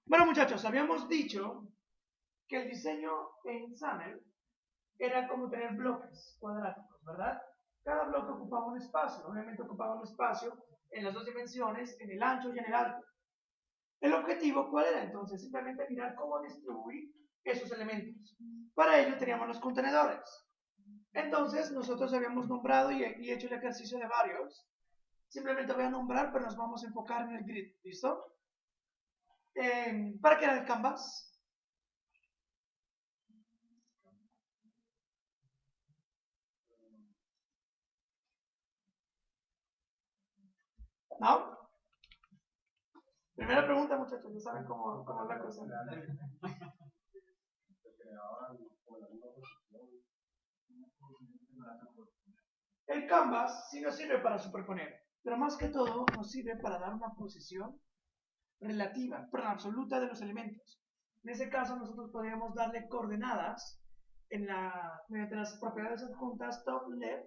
Bueno, muchachos, habíamos dicho que el diseño en SAML era como tener bloques cuadráticos, ¿verdad? Cada bloque ocupaba un espacio, obviamente ocupaba un espacio en las dos dimensiones, en el ancho y en el alto. El objetivo, ¿cuál era entonces? Simplemente mirar cómo distribuir esos elementos. Para ello teníamos los contenedores. Entonces, nosotros habíamos nombrado y hecho el ejercicio de varios. Simplemente voy a nombrar, pero nos vamos a enfocar en el grid, ¿listo? ¿Para qué era el canvas? ¿No? Primera pregunta, muchachos, ya saben cómo es la cosa. El canvas sí nos sirve para superponer, pero más que todo nos sirve para dar una posición relativa, pero absoluta de los elementos. En ese caso, nosotros podríamos darle coordenadas mediante las propiedades adjuntas top left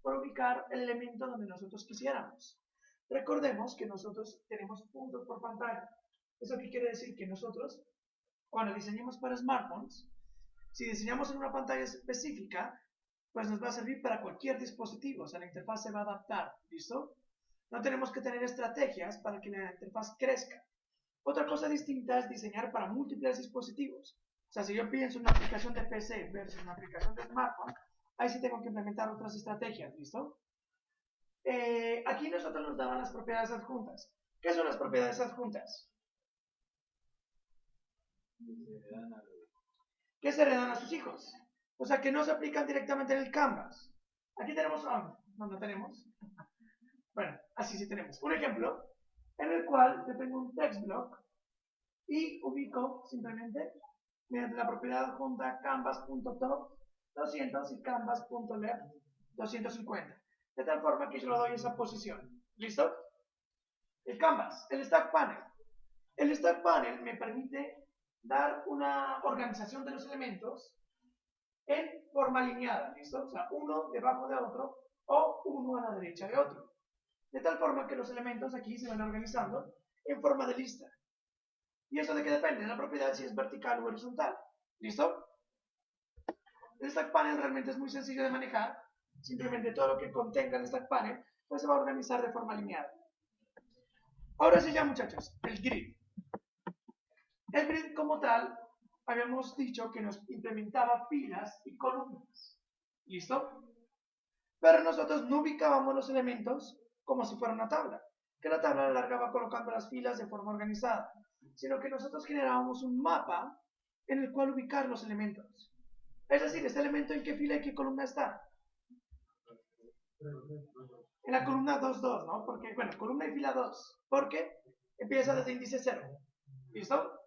para ubicar el elemento donde nosotros quisiéramos. Recordemos que nosotros tenemos puntos por pantalla. ¿Eso qué quiere decir? Que nosotros, cuando diseñemos para smartphones, si diseñamos en una pantalla específica, pues nos va a servir para cualquier dispositivo, o sea, la interfaz se va a adaptar, ¿listo? No tenemos que tener estrategias para que la interfaz crezca. Otra cosa distinta es diseñar para múltiples dispositivos. O sea, si yo pienso en una aplicación de PC versus una aplicación de smartphone, ahí sí tengo que implementar otras estrategias, ¿listo? Aquí nosotros nos daban las propiedades adjuntas. ¿Qué son las propiedades adjuntas? Que se heredan a sus hijos. O sea, que no se aplican directamente en el canvas. Aquí tenemos, no tenemos. Bueno, así sí tenemos. Un ejemplo en el cual yo tengo un text block y ubico simplemente mediante la propiedad adjunta canvas.top 200 y canvas.left 250. De tal forma que yo le doy esa posición. ¿Listo? El canvas, el stack panel. El stack panel me permite dar una organización de los elementos en forma alineada, ¿listo? O sea, uno debajo de otro o uno a la derecha de otro. De tal forma que los elementos aquí se van organizando en forma de lista. ¿Y eso de qué depende? De la propiedad si es vertical o horizontal. ¿Listo? El stack panel realmente es muy sencillo de manejar. Simplemente todo lo que contenga el stack panel pues se va a organizar de forma alineada. Ahora sí ya, muchachos, el grid. El grid como tal, habíamos dicho que nos implementaba filas y columnas. ¿Listo? Pero nosotros no ubicábamos los elementos como si fuera una tabla, que la tabla la largaba colocando las filas de forma organizada, sino que nosotros generábamos un mapa en el cual ubicar los elementos. Es decir, este elemento en qué fila y qué columna está. En la columna 2, 2, ¿no? Porque, bueno, columna y fila 2, porque empieza desde índice 0. ¿Listo?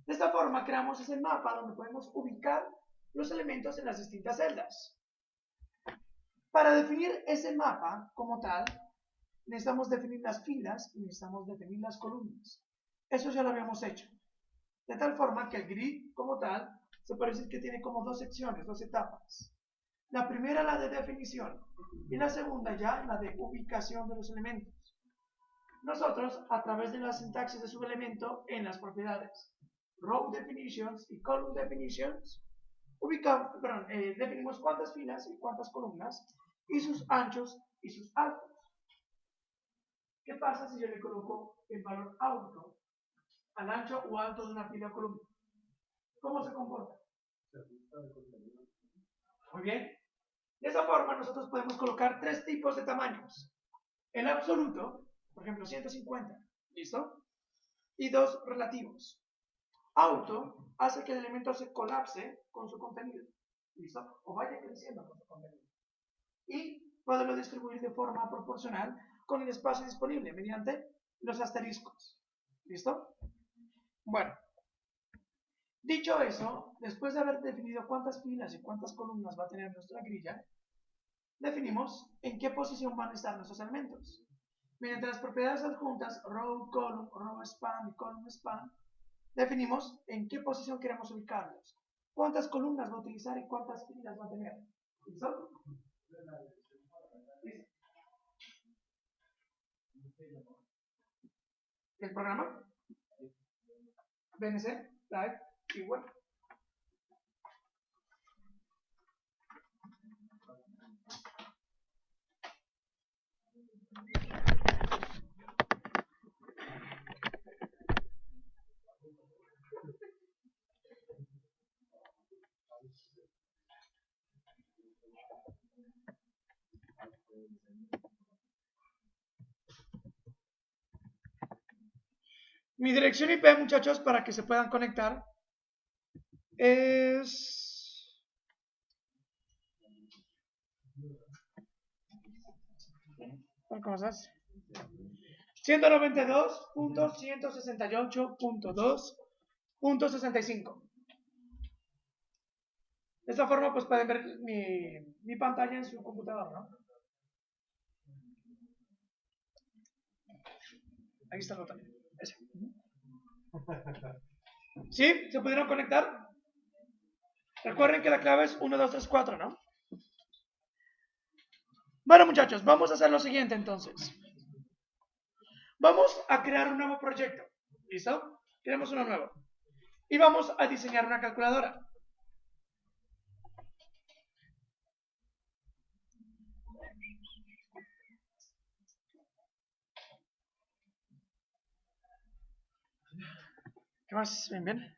De esta forma creamos ese mapa donde podemos ubicar los elementos en las distintas celdas. Para definir ese mapa como tal, necesitamos definir las filas y necesitamos definir las columnas. Eso ya lo habíamos hecho. De tal forma que el grid como tal se puede decir que tiene como dos secciones, dos etapas. La primera la de definición y la segunda ya la de ubicación de los elementos. Nosotros, a través de la sintaxis de subelemento en las propiedades row definitions y column definitions, definimos cuántas filas y cuántas columnas y sus anchos y sus altos. ¿Qué pasa si yo le coloco el valor alto al ancho o alto de una fila o columna? ¿Cómo se comporta? Muy bien. De esa forma nosotros podemos colocar tres tipos de tamaños. El absoluto, por ejemplo 150, ¿listo? Y dos relativos. Auto hace que el elemento se colapse con su contenido, ¿listo? O vaya creciendo con su contenido. Y poderlo distribuir de forma proporcional con el espacio disponible mediante los asteriscos. ¿Listo? Bueno, dicho eso, después de haber definido cuántas filas y cuántas columnas va a tener nuestra grilla, definimos en qué posición van a estar nuestros elementos. Mediante las propiedades adjuntas row, column, row span y column span, definimos en qué posición queremos ubicarlos, cuántas columnas va a utilizar y cuántas filas va a tener. ¿Listo? ¿El programa? BNC, live, igual. Mi dirección IP, muchachos, para que se puedan conectar, es... ¿Cómo estás? 192.168.2.65. De esta forma, pues pueden ver mi pantalla en su computador, ¿no? Ahí está el botón. Ese. ¿Sí? ¿Se pudieron conectar? Recuerden que la clave es 1, 2, 3, 4, ¿no? Bueno, muchachos, vamos a hacer lo siguiente entonces. Vamos a crear un nuevo proyecto. ¿Listo? Creamos uno nuevo. Y vamos a diseñar una calculadora. ¿Qué más? Bien, bien.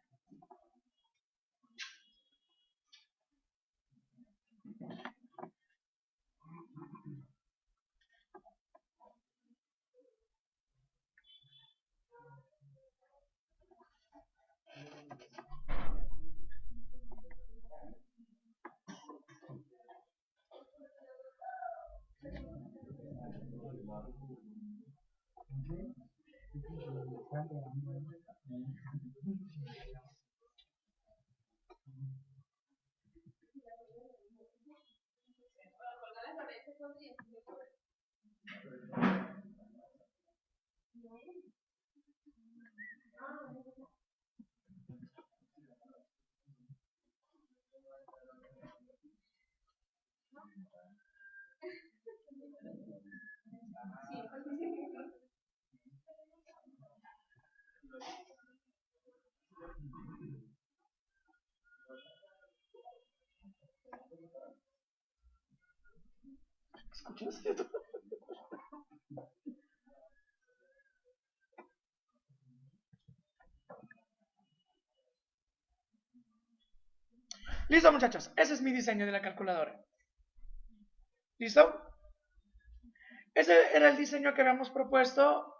¿Escuchas esto? Listo, muchachos. Ese es mi diseño de la calculadora. ¿Listo? Ese era el diseño que habíamos propuesto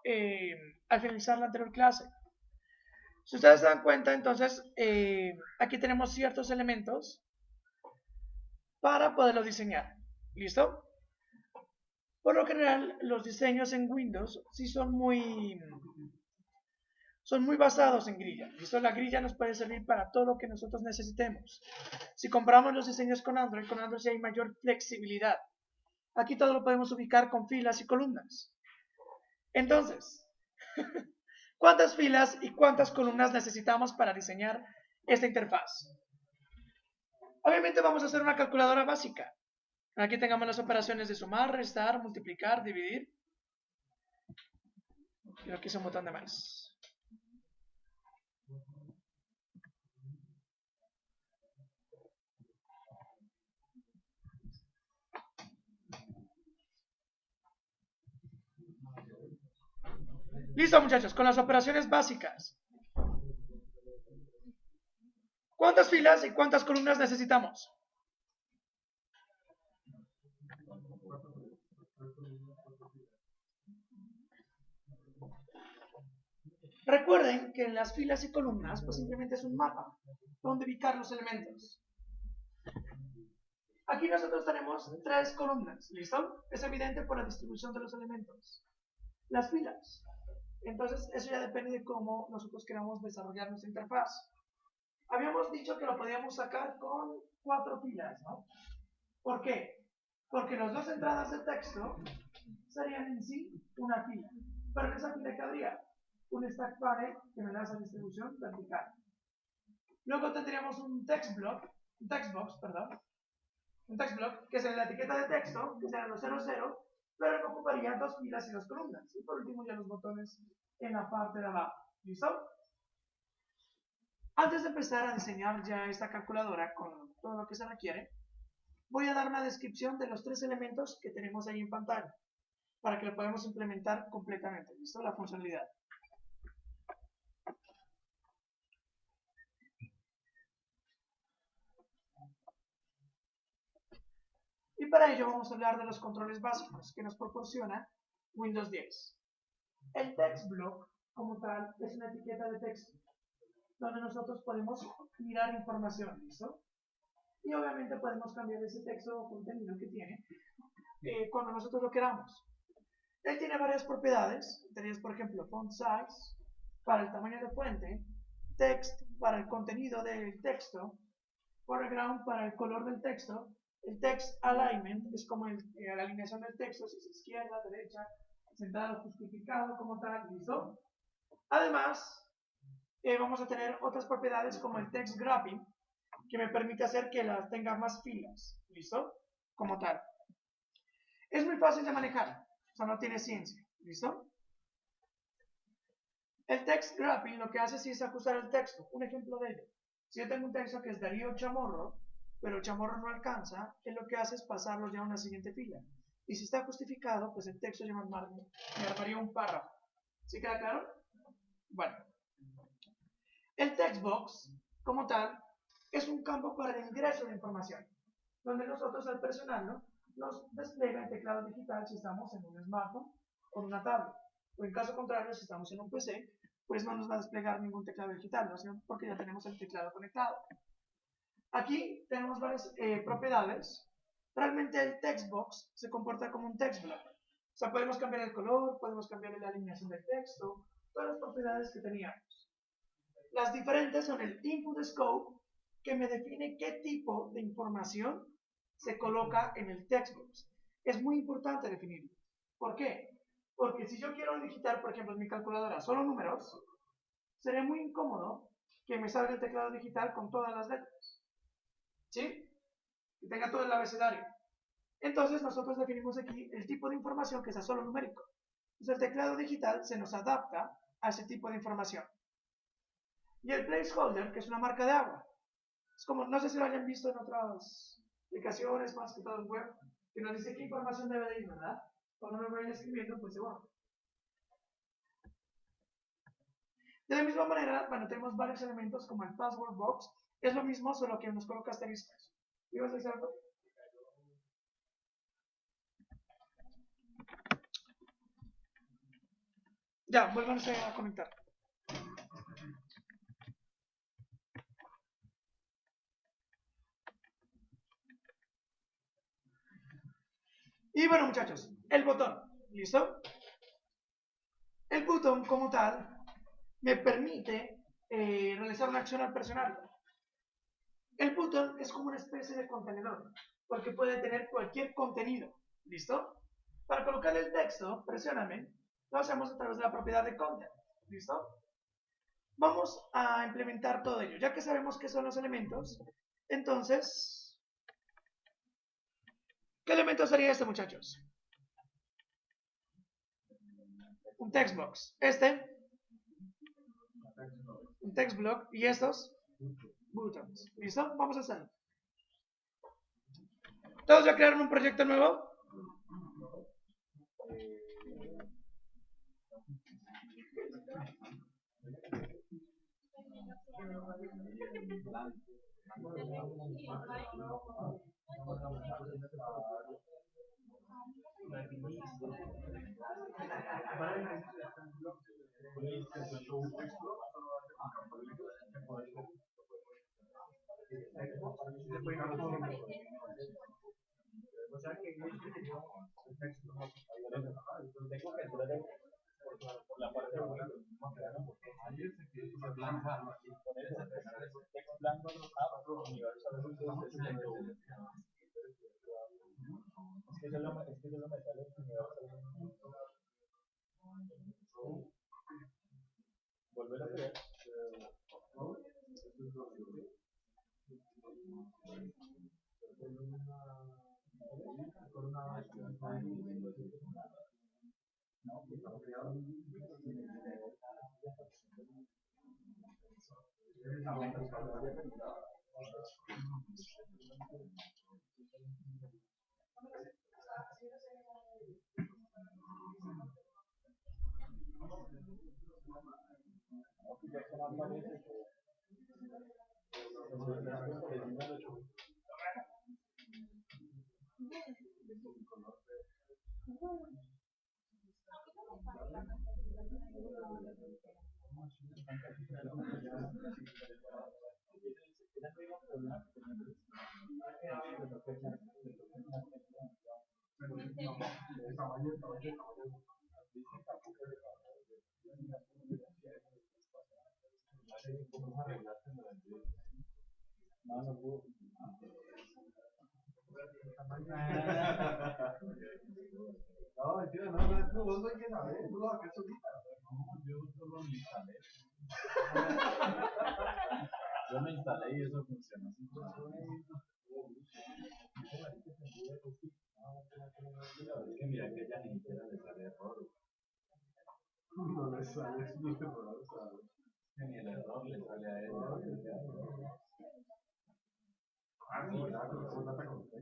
al finalizar la anterior clase. Si ustedes se dan cuenta, entonces, aquí tenemos ciertos elementos para poderlo diseñar. ¿Listo? Por lo general, los diseños en Windows sí son muy basados en grilla. ¿Listo? La grilla nos puede servir para todo lo que nosotros necesitemos. Si compramos los diseños con Android sí hay mayor flexibilidad. Aquí todo lo podemos ubicar con filas y columnas. Entonces, ¿cuántas filas y cuántas columnas necesitamos para diseñar esta interfaz? Obviamente vamos a hacer una calculadora básica. Aquí tengamos las operaciones de sumar, restar, multiplicar, dividir. Y aquí es un botón de más. Listo, muchachos, con las operaciones básicas. ¿Cuántas filas y cuántas columnas necesitamos? Recuerden que en las filas y columnas, pues simplemente es un mapa donde ubicar los elementos. Aquí nosotros tenemos 3 columnas, ¿listo? Es evidente por la distribución de los elementos. Las filas. Entonces, eso ya depende de cómo nosotros queramos desarrollar nuestra interfaz. Habíamos dicho que lo podíamos sacar con 4 filas, ¿no? ¿Por qué? Porque las 2 entradas de texto serían en sí una fila. Pero en esa fila cabría un stack pare que me da esa distribución vertical. Luego tendríamos un text block, un text box, perdón, un text block que sería la etiqueta de texto, que sería los 00, pero que ocuparía 2 filas y 2 columnas. Y por último ya los botones en la parte de abajo. ¿Listo? Antes de empezar a diseñar ya esta calculadora con todo lo que se requiere, voy a dar una descripción de los 3 elementos que tenemos ahí en pantalla, para que lo podamos implementar completamente, ¿listo? La funcionalidad. Y para ello vamos a hablar de los controles básicos que nos proporciona Windows 10. El text block, como tal, es una etiqueta de texto, donde nosotros podemos mirar información, ¿listo? Y obviamente podemos cambiar ese texto o contenido que tiene cuando nosotros lo queramos. Él tiene varias propiedades, entre ellas, por ejemplo, font size, para el tamaño de fuente, text, para el contenido del texto, foreground, para el color del texto, el text alignment, es como la alineación del texto, si es izquierda, derecha, centrado, justificado, como tal, ¿listo? Además, vamos a tener otras propiedades como el text grabbing, que me permite hacer que las tenga más filas, ¿listo? Como tal. Es muy fácil de manejar, o sea, no tiene ciencia, ¿listo? El text grabbing lo que hace sí es ajustar el texto. Un ejemplo de ello. Si yo tengo un texto que es Darío Chamorro, pero Chamorro no alcanza, él lo que hace es pasarlo ya a una siguiente fila. Y si está justificado, pues el texto ya me armaría un párrafo. ¿Sí queda claro? Bueno. El text box, como tal, es un campo para el ingreso de información, donde nosotros al presionarlo nos despliega el teclado digital si estamos en un smartphone o en una tablet. O en caso contrario, si estamos en un PC, pues no nos va a desplegar ningún teclado digital, ¿no? Porque ya tenemos el teclado conectado. Aquí tenemos varias propiedades. Realmente el text box se comporta como un text block. O sea, podemos cambiar el color, podemos cambiar la alineación del texto, todas las propiedades que teníamos. Las diferentes son el input scope, que me define qué tipo de información se coloca en el text box. Es muy importante definirlo. ¿Por qué? Porque si yo quiero digitar, por ejemplo, en mi calculadora solo números, sería muy incómodo que me salga el teclado digital con todas las letras. ¿Sí? Que tenga todo el abecedario. Entonces nosotros definimos aquí el tipo de información que sea solo numérico. Entonces el teclado digital se nos adapta a ese tipo de información. Y el placeholder, que es una marca de agua. Es como, no sé si lo hayan visto en otras aplicaciones, más que todo en web, que nos dice qué información debe de ir, ¿verdad? Cuando uno vaya escribiendo, pues se borra. De la misma manera, bueno, tenemos varios elementos como el password box. Es lo mismo, solo que nos coloca asteriscos. ¿Ibas a decir algo? Ya, vuélvanse a conectar. Y bueno, muchachos, el botón, ¿listo? El botón como tal me permite realizar una acción al presionarlo. El botón es como una especie de contenedor, porque puede tener cualquier contenido, ¿listo? Para colocar el texto, presióname, lo hacemos a través de la propiedad de content, ¿listo? Vamos a implementar todo ello. Ya que sabemos qué son los elementos, entonces, ¿qué elemento sería este, muchachos? Un text box. Un text block, y estos, buttons. ¿Listo? Vamos a hacerlo. ¿Todos ya crearon un proyecto nuevo? No, mentira, no, vos no hay que saber, tú lo haces solita. No, yo solo me instalé. Yo me instalé y eso funcionó. Es que mira que ella ni siquiera le sale error. No le sale, no te puedo saber. Que ni el error le sale a ella. Ah, sí, claro, eso no te acontece.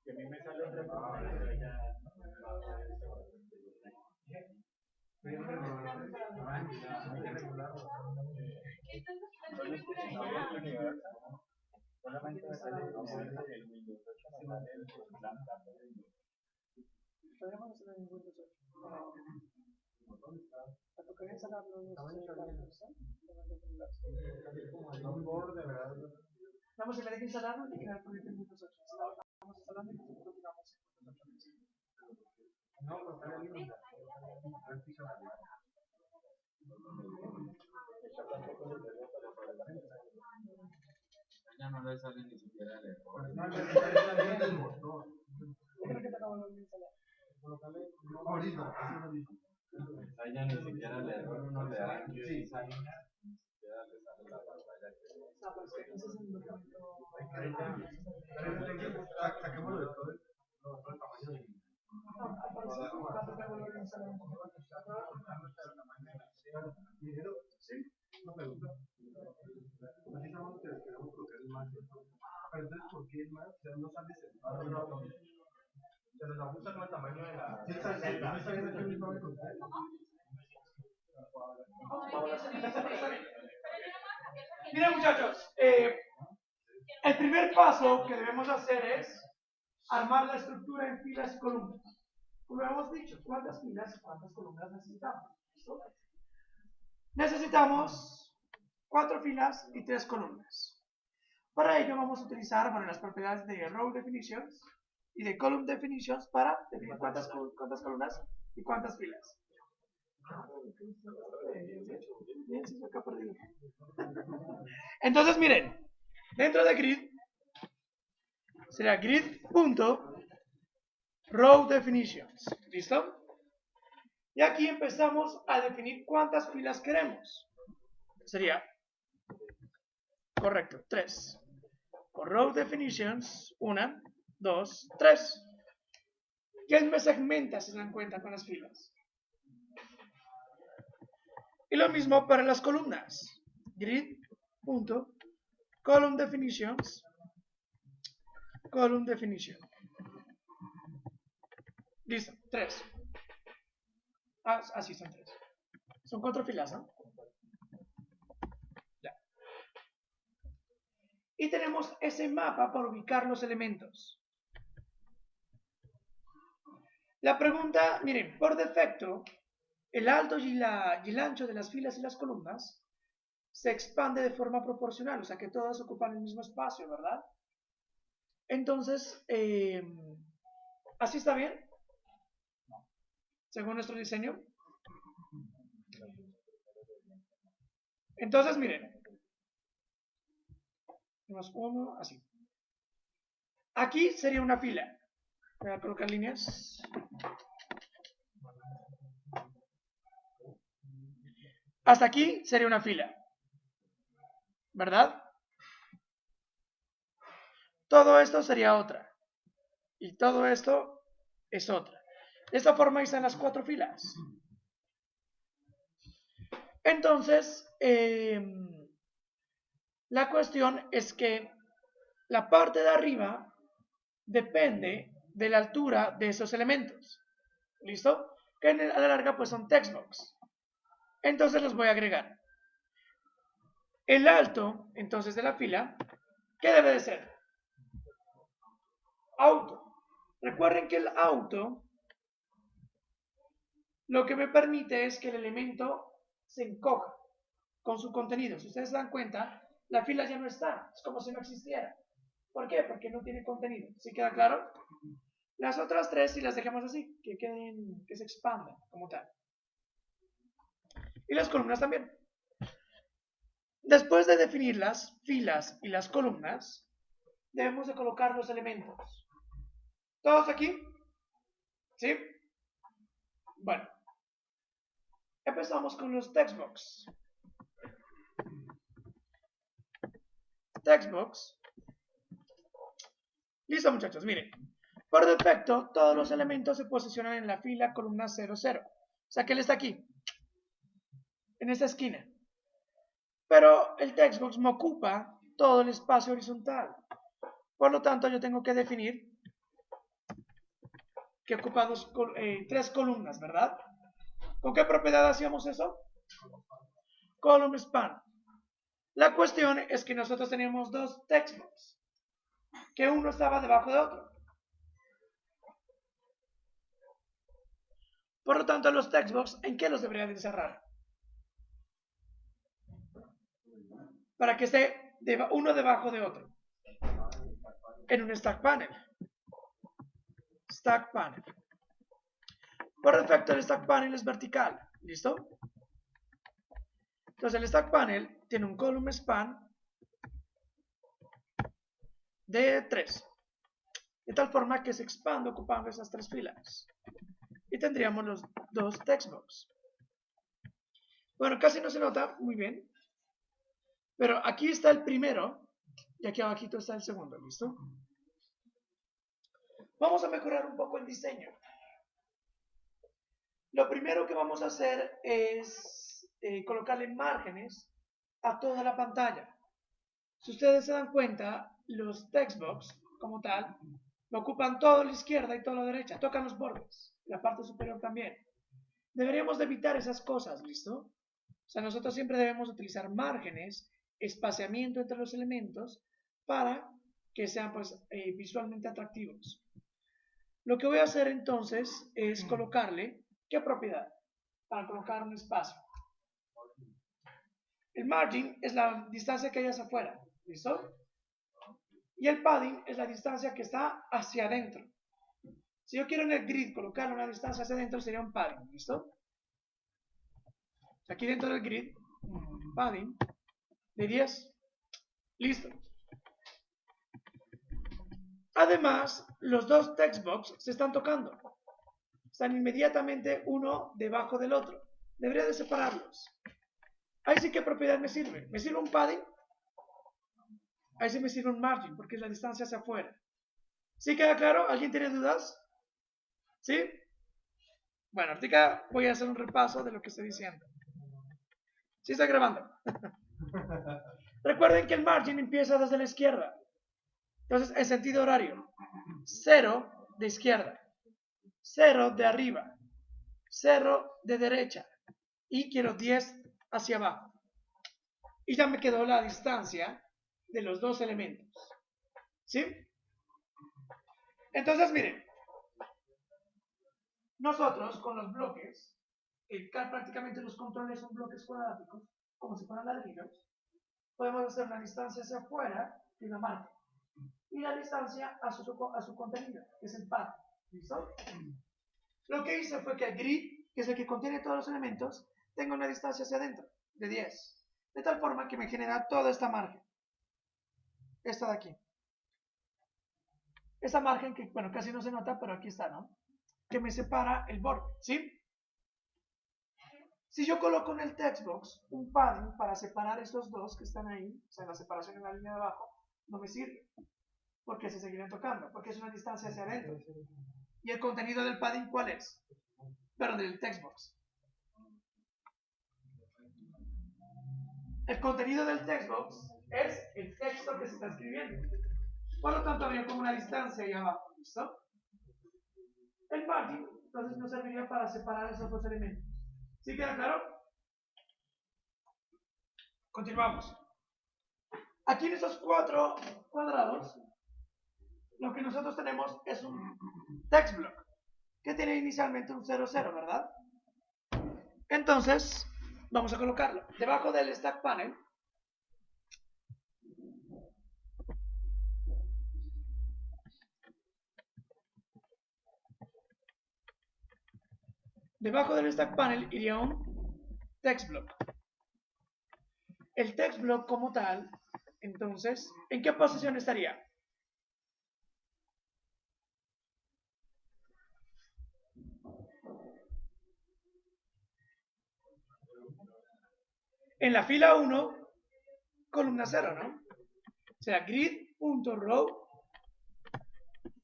Que a mí me sale otra cosa, pero ya. Solamente me sale el Windows 8, no sale el plan. Podríamos hacerlo en Windows 8. ¿Te tocaría instalarlo en Vamos a tener que instalarlo y crear el proyecto en Windows 8. Vamos instalando y nosotros continuamos en Windows 8. No, pero está bien. Ya no le sale ni siquiera el error. No, le sale el motor. Yo creo que te acabo de instalar. Ahorita, ahí ya ni siquiera el error uno le da. Sí, sale. Ni siquiera le sale la pantalla que. Ah, pues ese es el documento. Saquémoslo de todo el tamaño de. Sí, no me gusta. Así somos que queremos colocar el más. Pero entonces, ¿por qué el más? O sea, no sale sentado. Se nos ajusta con el tamaño de la. Miren, muchachos, el primer paso que debemos hacer es armar la estructura en filas y columnas. Como hemos dicho, ¿cuántas filas y cuántas columnas necesitamos? ¿Listo? Necesitamos 4 filas y 3 columnas. Para ello vamos a utilizar las propiedades de row definitions y de column definitions para definir cuántas columnas y cuántas filas. Bien, se acá perdido. Entonces miren, dentro de grid será grid.row definitions. ¿Listo? Y aquí empezamos a definir cuántas filas queremos. Sería, correcto, 3. Por row definitions, 1, 2, 3. Y él me segmenta, si se dan cuenta, con las filas. Y lo mismo para las columnas. Grid.column definitions. Column definition. Listo, 3. Así son 3. Son 4 filas, ¿no? Ya. Y tenemos ese mapa para ubicar los elementos. La pregunta, miren, por defecto, el alto y el ancho de las filas y las columnas se expande de forma proporcional, o sea que todas ocupan el mismo espacio, ¿verdad? Entonces, ¿así está bien? Según nuestro diseño. Entonces, miren. Tenemos uno, así. Aquí sería una fila. Voy a colocar líneas. Hasta aquí sería una fila. ¿Verdad? Todo esto sería otra. Y todo esto es otra. De esta forma ahí están las 4 filas. Entonces, la cuestión es que la parte de arriba depende de la altura de esos elementos. ¿Listo? Que a la larga pues son textbox. Entonces los voy a agregar. El alto, entonces, de la fila, ¿qué debe de ser? Auto. Recuerden que el auto lo que me permite es que el elemento se encoja con su contenido. Si ustedes se dan cuenta, la fila ya no está. Es como si no existiera. ¿Por qué? Porque no tiene contenido. ¿Sí queda claro? Las otras 3 si las dejamos así, que queden, que se expandan como tal. Y las columnas también. Después de definir las filas y las columnas, debemos de colocar los elementos. ¿Todos aquí? ¿Sí? Bueno. Empezamos con los textbox. Textbox. Listo, muchachos, miren. Por defecto, todos los elementos se posicionan en la fila columna 0, 0. O sea que él está aquí, en esta esquina. Pero el textbox me ocupa todo el espacio horizontal. Por lo tanto, yo tengo que definir que ocupa 3 columnas, ¿verdad? ¿Con qué propiedad hacíamos eso? Column span. La cuestión es que nosotros teníamos 2 textbox, que uno estaba debajo de otro. Por lo tanto, los textbox, ¿en qué los debería de encerrar? Para que esté uno debajo de otro. En un stack panel. Stack panel. Por defecto, el stack panel es vertical. ¿Listo? Entonces, el stack panel tiene un column span de 3. De tal forma que se expande ocupando esas 3 filas. Y tendríamos los 2 textbox. Bueno, casi no se nota muy bien. Pero aquí está el primero. Y aquí abajito está el segundo. ¿Listo? Vamos a mejorar un poco el diseño. Lo primero que vamos a hacer es colocarle márgenes a toda la pantalla. Si ustedes se dan cuenta, los textbox, como tal, lo ocupan toda la izquierda y toda la derecha. Tocan los bordes, la parte superior también. Deberíamos de evitar esas cosas, ¿listo? O sea, nosotros siempre debemos utilizar márgenes, espaciamiento entre los elementos para que sean pues, visualmente atractivos. Lo que voy a hacer entonces es colocarle, ¿qué propiedad? Para colocar un espacio. El margin es la distancia que hay hacia afuera, ¿listo? Y el padding es la distancia que está hacia adentro. Si yo quiero en el grid colocar una distancia hacia adentro, sería un padding, ¿listo? Aquí dentro del grid, un padding de 10. Listo. Además, los 2 textbox se están tocando. Están inmediatamente uno debajo del otro. Debería de separarlos. Ahí sí, ¿qué propiedad me sirve? ¿Me sirve un padding? Ahí sí me sirve un margin, porque es la distancia hacia afuera. ¿Sí queda claro? ¿Alguien tiene dudas? ¿Sí? Bueno, ahorita voy a hacer un repaso de lo que estoy diciendo. ¿Sí está grabando? Recuerden que el margin empieza desde la izquierda. Entonces, en sentido horario. 0 de izquierda. 0 de arriba. 0 de derecha. Y quiero 10 hacia abajo. Y ya me quedó la distancia de los 2 elementos. ¿Sí? Entonces, miren. Nosotros con los bloques, prácticamente los controles son bloques cuadráticos, como si fueran ladrillos, podemos hacer una distancia hacia afuera y una marca. Y la distancia a su contenido, que es el path. ¿Listo? Lo que hice fue que el grid, que es el que contiene todos los elementos, tenga una distancia hacia adentro, de 10. De tal forma que me genera toda esta margen. Esta de aquí. Esta margen que, bueno, casi no se nota, pero aquí está, ¿no? Que me separa el borde, ¿sí? Si yo coloco en el textbox un padding para separar estos dos que están ahí, o sea, la separación en la línea de abajo, no me sirve, porque se seguirán tocando, porque es una distancia hacia adentro. ¿Y el contenido del padding cuál es? Perdón, del textbox. El contenido del textbox es el texto que se está escribiendo. Por lo tanto, habría como una distancia ahí abajo, ¿listo? El margin, entonces, nos serviría para separar esos dos elementos. ¿Sí queda claro? Continuamos. Aquí en estos 4 cuadrados, lo que nosotros tenemos es un text block, que tiene inicialmente un 0, 0, ¿verdad? Entonces, vamos a colocarlo. Debajo del stack panel, iría un text block. El text block como tal, entonces, ¿en qué posición estaría? En la fila 1, columna 0, ¿no? O sea, grid.row,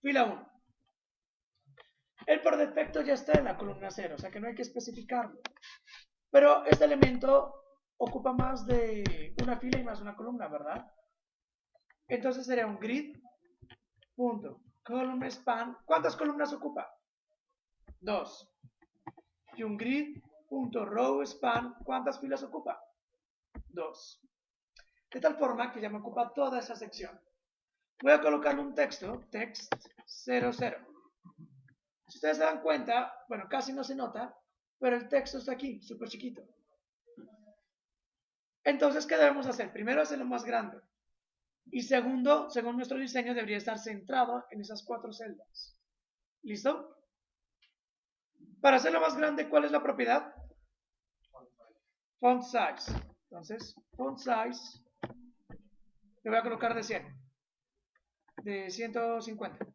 fila 1. Él por defecto ya está en la columna 0, o sea que no hay que especificarlo. Pero este elemento ocupa más de una fila y más una columna, ¿verdad? Entonces sería un grid.columnSpan. ¿Cuántas columnas ocupa? 2. Y un grid.rowSpan. ¿Cuántas filas ocupa? 2. De tal forma que ya me ocupa toda esa sección. Voy a colocarle un texto, text 00. Si ustedes se dan cuenta, bueno, casi no se nota, pero el texto está aquí, súper chiquito. Entonces, ¿qué debemos hacer? Primero, hacerlo más grande. Y segundo, según nuestro diseño, debería estar centrado en esas 4 celdas. ¿Listo? Para hacerlo más grande, ¿cuál es la propiedad? Font size. Entonces, font size, le voy a colocar de 100. De 150.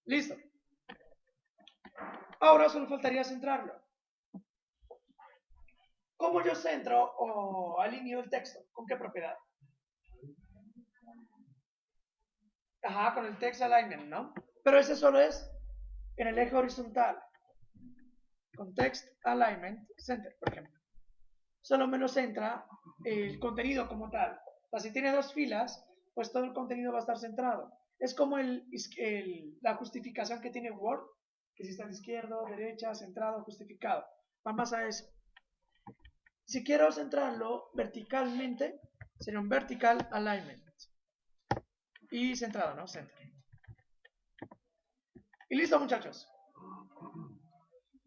Listo. Ahora solo faltaría centrarlo. ¿Cómo yo centro o alineo el texto? ¿Con qué propiedad? Ajá, con el text alignment, ¿no? Pero ese solo es en el eje horizontal. Con text alignment center, por ejemplo. Solo me lo centra el contenido como tal. O sea, si tiene 2 filas, pues todo el contenido va a estar centrado. Es como la justificación que tiene Word, que si está a la izquierda, derecha, centrado, justificado. Va más a eso. Si quiero centrarlo verticalmente, sería un vertical alignment. Y centrado, ¿no? Center. Y listo, muchachos.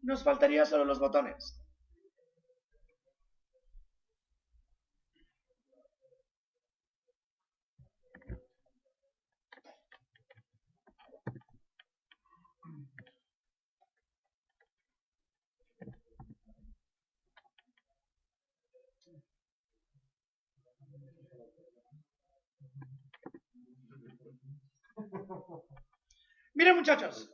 Nos faltaría solo los botones. Miren, muchachos,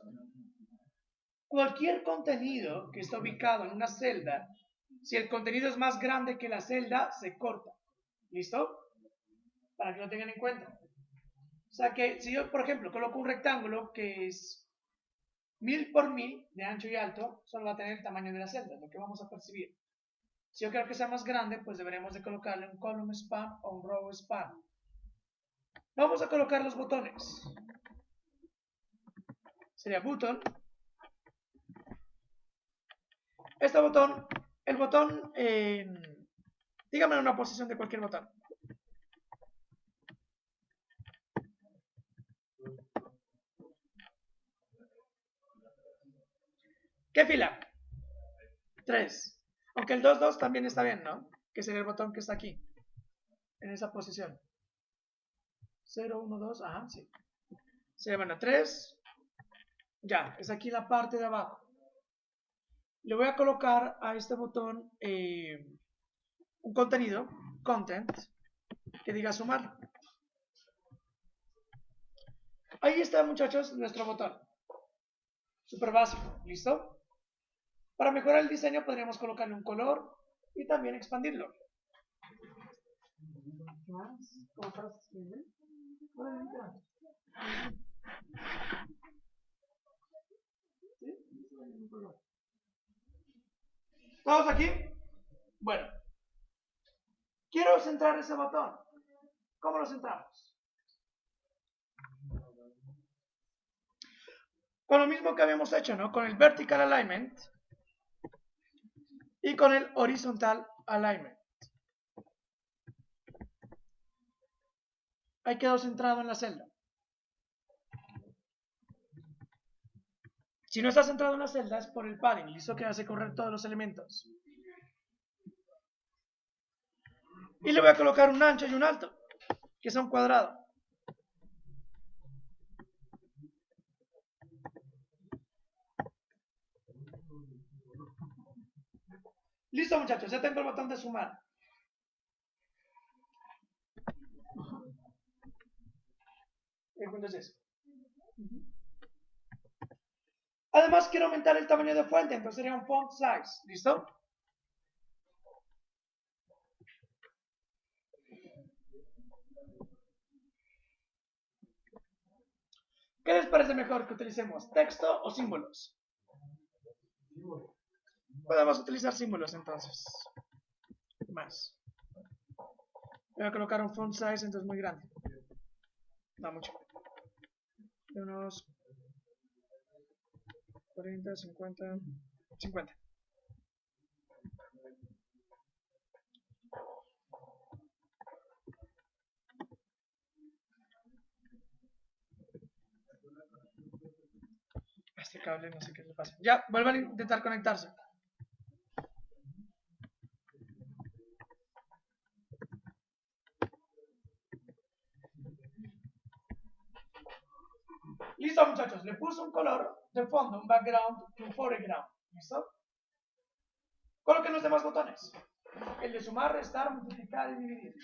cualquier contenido que está ubicado en una celda, si el contenido es más grande que la celda, se corta. ¿Listo? Para que lo tengan en cuenta. O sea que si yo, por ejemplo, coloco un rectángulo que es 1000 por 1000 de ancho y alto, solo va a tener el tamaño de la celda, lo que vamos a percibir. Si yo quiero que sea más grande, pues deberemos de colocarle un column span o un row span. Vamos a colocar los botones. Sería button. Este botón, el botón, dígame una posición de cualquier botón. ¿Qué fila? 3. Aunque el 2, 2 también está bien, ¿no? que sería el botón que está aquí, en esa posición. 0, 1, 2, ajá, sí. Se llaman a 3. Ya, es aquí la parte de abajo. Le voy a colocar a este botón un contenido, content, que diga sumar. Ahí está, muchachos, nuestro botón. Súper básico, ¿listo? Para mejorar el diseño podríamos colocarle un color y también expandirlo. ¿Todos aquí? Bueno. Quiero centrar ese botón. ¿Cómo lo centramos? Con lo mismo que habíamos hecho, ¿no? Con el vertical alignment y con el horizontal alignment. Ahí quedó centrado en la celda. Si no está centrado en la celda es por el padding, listo, que hace correr todos los elementos. Y le voy a colocar un ancho y un alto, que sea un cuadrado. Listo, muchachos, ya tengo el botón de sumar. Entonces, además quiero aumentar el tamaño de fuente, entonces sería un font size, ¿listo? ¿Qué les parece mejor que utilicemos? ¿Texto o símbolos? Podemos utilizar símbolos entonces. Más. Voy a colocar un font size entonces muy grande. Da mucho. De unos 40, 50, 50. Este cable no sé qué le pasa. Ya, vuelvan a intentar conectarse. Listo, muchachos, le puse un color de fondo, un background y un foreground. ¿Listo? Coloquen los demás botones. El de sumar, restar, multiplicar y dividir.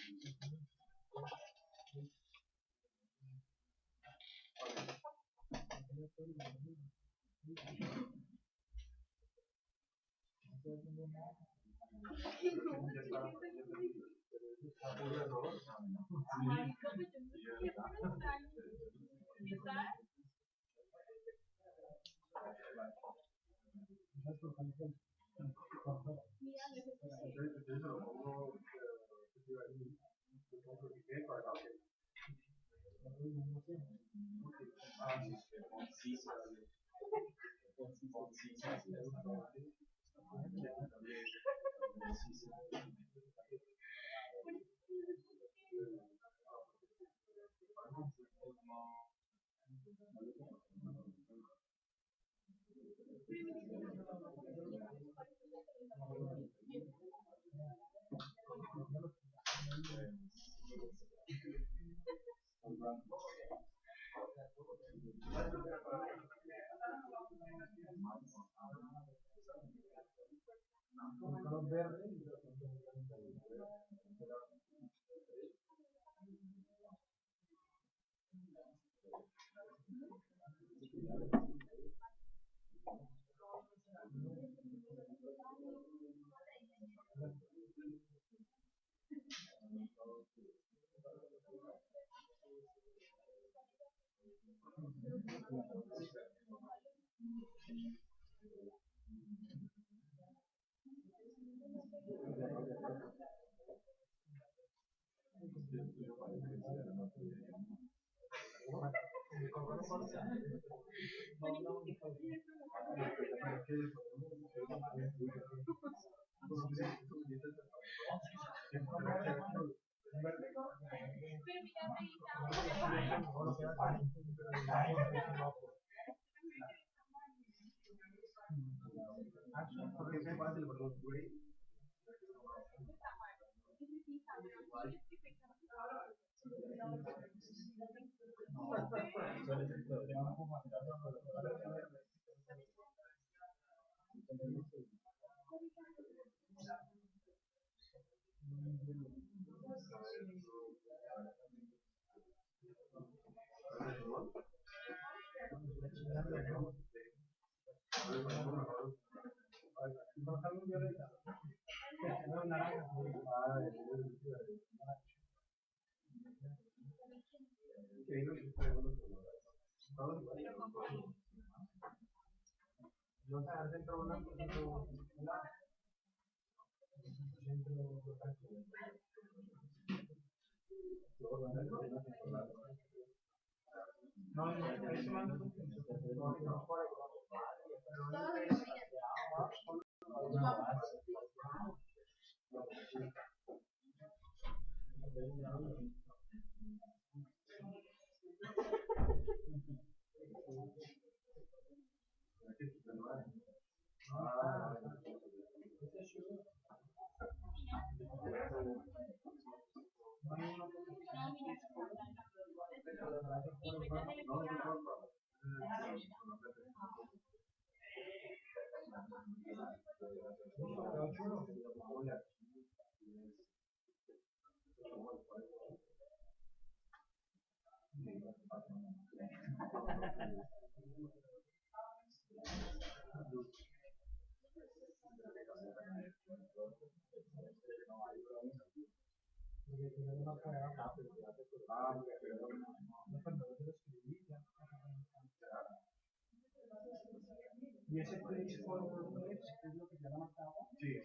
Y ese place for knowledge es lo que ya la marcaba. Sí,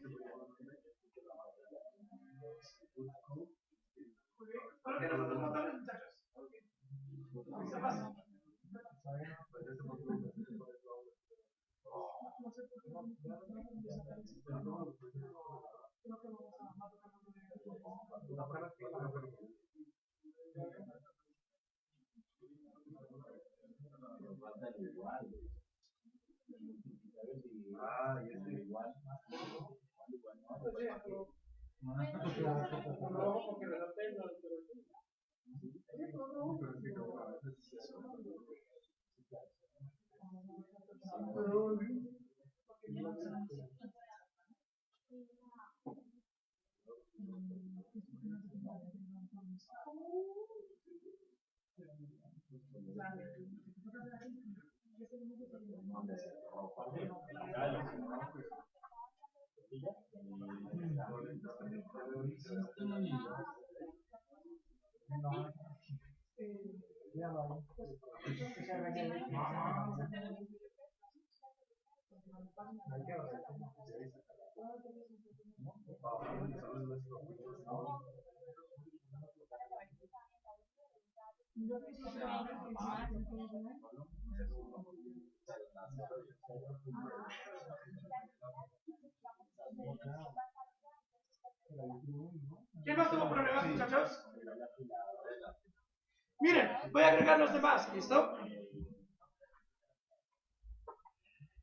Coloquen los otros botones, muchachos. Listo, pasa. Ah, y este igual. ¿Quién más tuvo problemas, muchachos? Miren, voy a agregar los demás, ¿listo?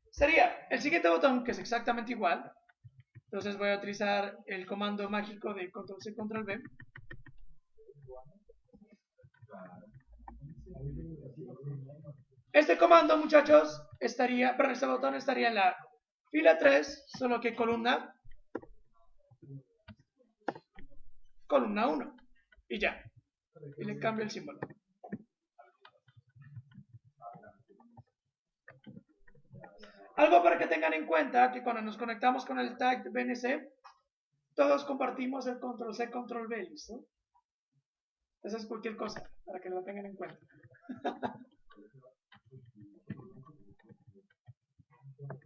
Sería el siguiente botón, que es exactamente igual. Entonces voy a utilizar el comando mágico de Ctrl+C, Ctrl+V. Este comando, muchachos, este botón estaría en la fila 3, solo que columna 1. Y ya. Y le cambio el símbolo. Algo para que tengan en cuenta que cuando nos conectamos con el tag BNC, todos compartimos el Ctrl+C, Ctrl+V, ¿listo? Esa es cualquier cosa, para que lo tengan en cuenta.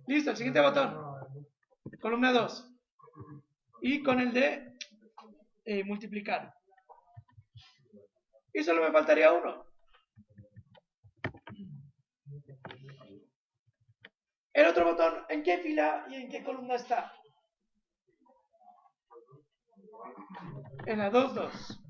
Listo, el siguiente botón. Columna 2. Y con el de multiplicar. Y solo me faltaría uno. El otro botón, ¿en qué fila y en qué columna está? En la 2.2.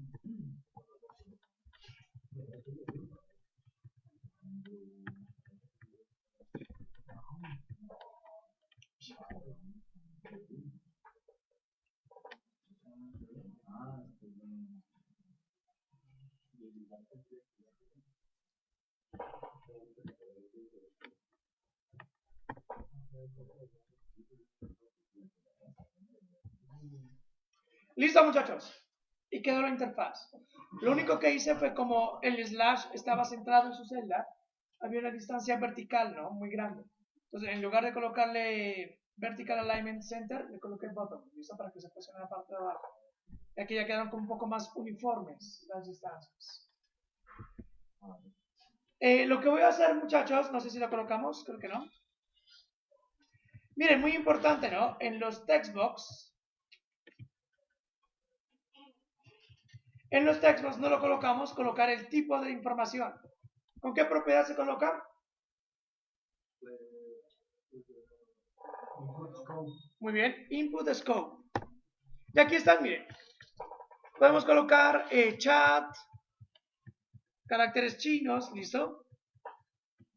Listo, muchachos. Y quedó la interfaz. Lo único que hice fue, como el slash estaba centrado en su celda, había una distancia vertical, ¿no? Muy grande. Entonces, en lugar de colocarle vertical alignment center, le coloqué bottom, ¿listo? Para que se posicione en la parte de abajo. Y aquí ya quedaron como un poco más uniformes las distancias. Lo que voy a hacer, muchachos, no sé si lo colocamos, creo que no. Miren, muy importante, ¿no? En los textbox no lo colocamos, colocar el tipo de información. ¿Con qué propiedad se coloca? Muy bien, input scope. Y aquí están, miren. Podemos colocar chat, caracteres chinos, ¿listo?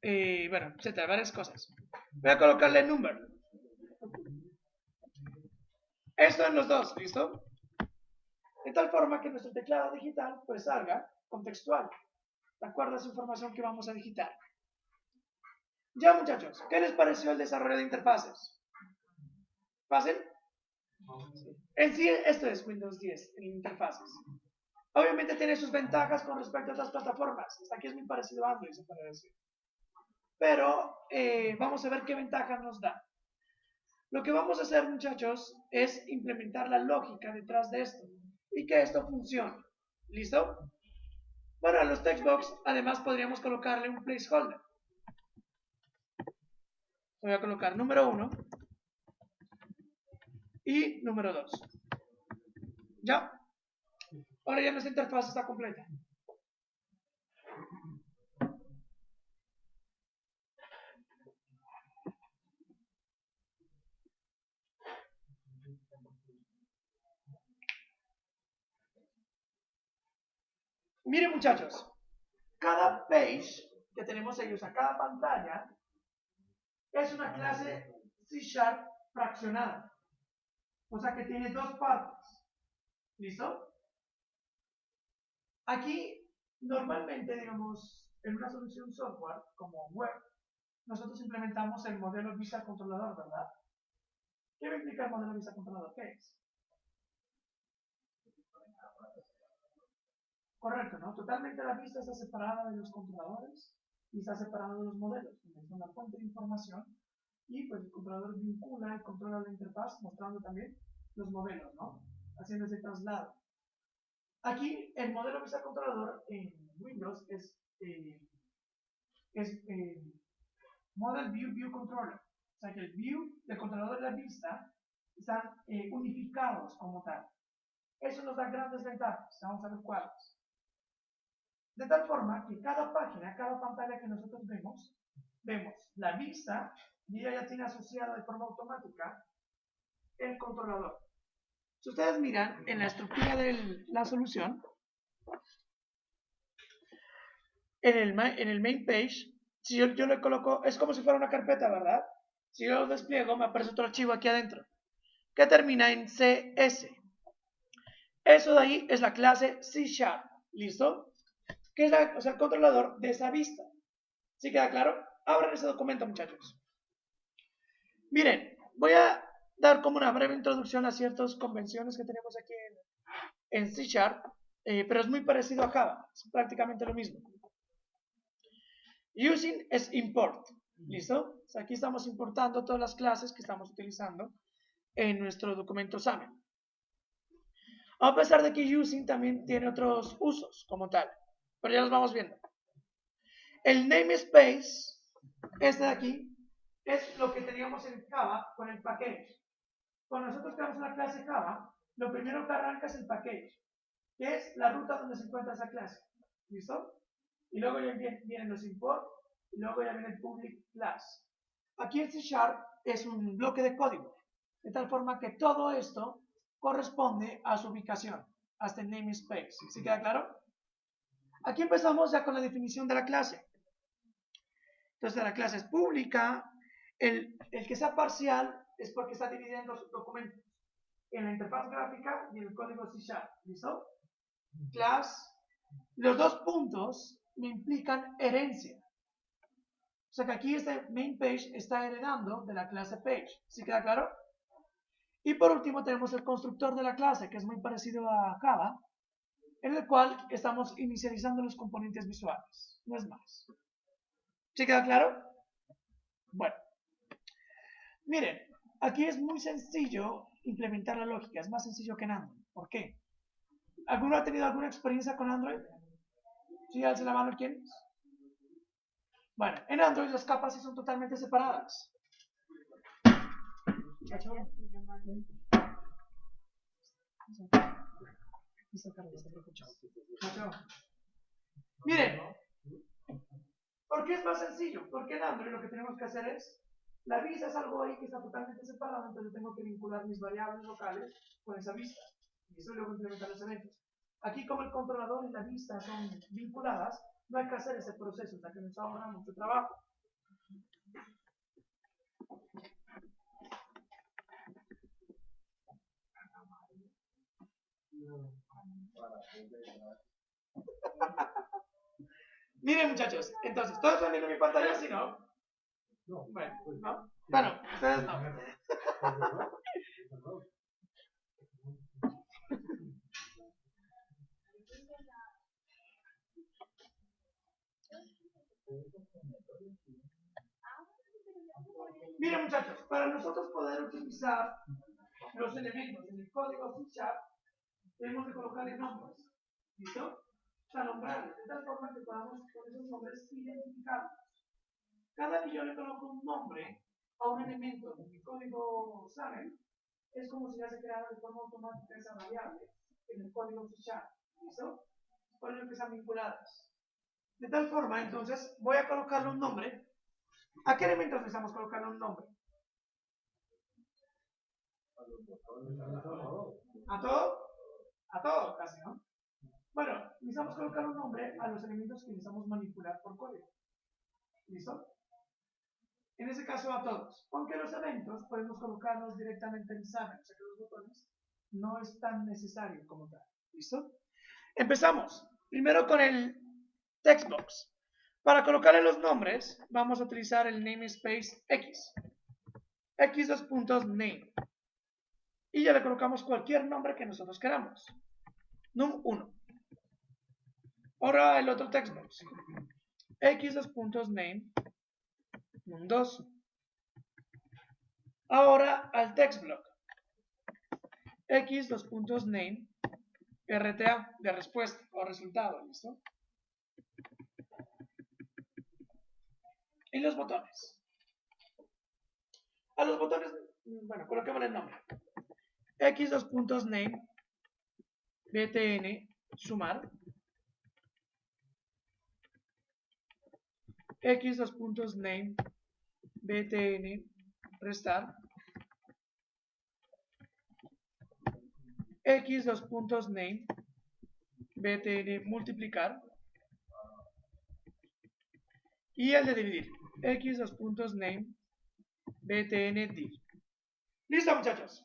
Bueno, etcétera, varias cosas. Voy a colocarle number. Esto en los dos, ¿listo? De tal forma que nuestro teclado digital pues salga contextual, de acuerdo a esa información que vamos a digitar. Ya, muchachos, ¿qué les pareció el desarrollo de interfaces? ¿Fácil? En sí, esto es Windows 10 en interfaces. Obviamente tiene sus ventajas con respecto a otras plataformas. Hasta aquí es muy parecido a Android, se puede decir. Pero vamos a ver qué ventajas nos da. Lo que vamos a hacer, muchachos, es implementar la lógica detrás de esto y que esto funcione. ¿Listo? Bueno, a los textbox además podríamos colocarle un placeholder. Voy a colocar número 1 y número 2. ¿Ya? Ahora ya nuestra interfaz está completa. Miren, muchachos, cada page que tenemos ahí, o sea, cada pantalla, es una clase C# fraccionada. O sea que tiene dos partes. ¿Listo? Aquí, normalmente, digamos, en una solución software como web, nosotros implementamos el modelo vista controlador, ¿verdad? ¿Qué me explica el modelo vista controlador? ¿Qué es? Correcto, ¿no? Totalmente la vista está separada de los controladores y está separada de los modelos. Es una fuente de información y pues el controlador vincula y controla la interfaz mostrando también los modelos, ¿no? Haciendo ese traslado. Aquí el modelo vista controlador en Windows es Model View Controller. O sea que el view del controlador de la vista están unificados como tal. Eso nos da grandes ventajas. Vamos a ver cuáles. De tal forma que cada página, cada pantalla que nosotros vemos la vista y ella ya tiene asociado de forma automática el controlador. Si ustedes miran en la estructura de la solución, en el main page, si yo le coloco, es como si fuera una carpeta, ¿verdad? Si yo lo despliego, me aparece otro archivo aquí adentro, que termina en CS. Eso de ahí es la clase C#, ¿listo? Que es el controlador de esa vista. ¿Sí queda claro? Abran ese documento, muchachos. Miren, voy a dar como una breve introducción a ciertas convenciones que tenemos aquí en C#, pero es muy parecido a Java, es prácticamente lo mismo. Using es import, ¿listo? O sea, aquí estamos importando todas las clases que estamos utilizando en nuestro documento SAML. A pesar de que using también tiene otros usos como tal, pero ya los vamos viendo. El namespace, este de aquí, es lo que teníamos en Java con el package. Cuando nosotros creamos una clase Java, lo primero que arranca es el package, que es la ruta donde se encuentra esa clase. ¿Listo? Y luego ya vienen los import, y luego ya viene el public class. Aquí el C# es un bloque de código, de tal forma que todo esto corresponde a su ubicación, hasta el namespace. ¿Sí queda claro? Aquí empezamos ya con la definición de la clase. Entonces la clase es pública, el que sea parcial es porque está dividiendo sus documentos en la interfaz gráfica y en el código C#. ¿Listo? Class. Los dos puntos me implican herencia. O sea que aquí este main page está heredando de la clase page. ¿Sí queda claro? Y por último tenemos el constructor de la clase, que es muy parecido a Java, en el cual estamos inicializando los componentes visuales. No es más. ¿Sí queda claro? Bueno. Miren, aquí es muy sencillo implementar la lógica. Es más sencillo que en Android. ¿Por qué? ¿Alguno ha tenido alguna experiencia con Android? ¿Sí? Alce la mano, ¿quién? Bueno, en Android las capas sí son totalmente separadas. Miren, ¿por qué es más sencillo? Porque en Android lo que tenemos que hacer es, la vista es algo ahí que está totalmente separado, entonces tengo que vincular mis variables locales con esa vista. Y eso luego implementar los eventos. Aquí como el controlador y la vista son vinculadas, no hay que hacer ese proceso, o sea que nos ahorra mucho trabajo. Miren muchachos, entonces, ¿todos están viendo mi pantalla? ¿Sí, no? Bueno, ¿no? Bueno, ustedes no. Miren muchachos, para nosotros poder utilizar los elementos en el código C# tenemos que colocarle nombres. ¿Listo? O sea, nombrarles de tal forma que podamos con esos nombres identificarlos. Cada que yo le coloco un nombre a un elemento de mi código SAML, es como si ya se creara de forma automática esa variable en el código C#. ¿Listo? Por eso que están vinculadas. De tal forma, entonces, voy a colocarle un nombre. ¿A qué elementos necesitamos colocarle un nombre? ¿A todo? A todo, casi, ¿no? Bueno, necesitamos colocar un nombre a los elementos que necesitamos manipular por código. ¿Listo? En ese caso a todos. Aunque los eventos podemos colocarlos directamente en SAML, o sea que los botones no es tan necesario como tal. ¿Listo? Empezamos. Primero con el textbox. Para colocarle los nombres, vamos a utilizar el namespace X. X dos puntos name. Y ya le colocamos cualquier nombre que nosotros queramos. Num1. Ahora el otro textbox. X dos puntos name. Num2. Ahora al textblock. X dos puntos name. RTA de respuesta o resultado. ¿Listo? Y los botones. A los botones, bueno, coloquémosle el nombre. X dos puntos name. BTN sumar. X dos puntos name. BTN restar. X dos puntos name. BTN multiplicar. Y el de dividir. X dos puntos name. BTN div. Listo, muchachos.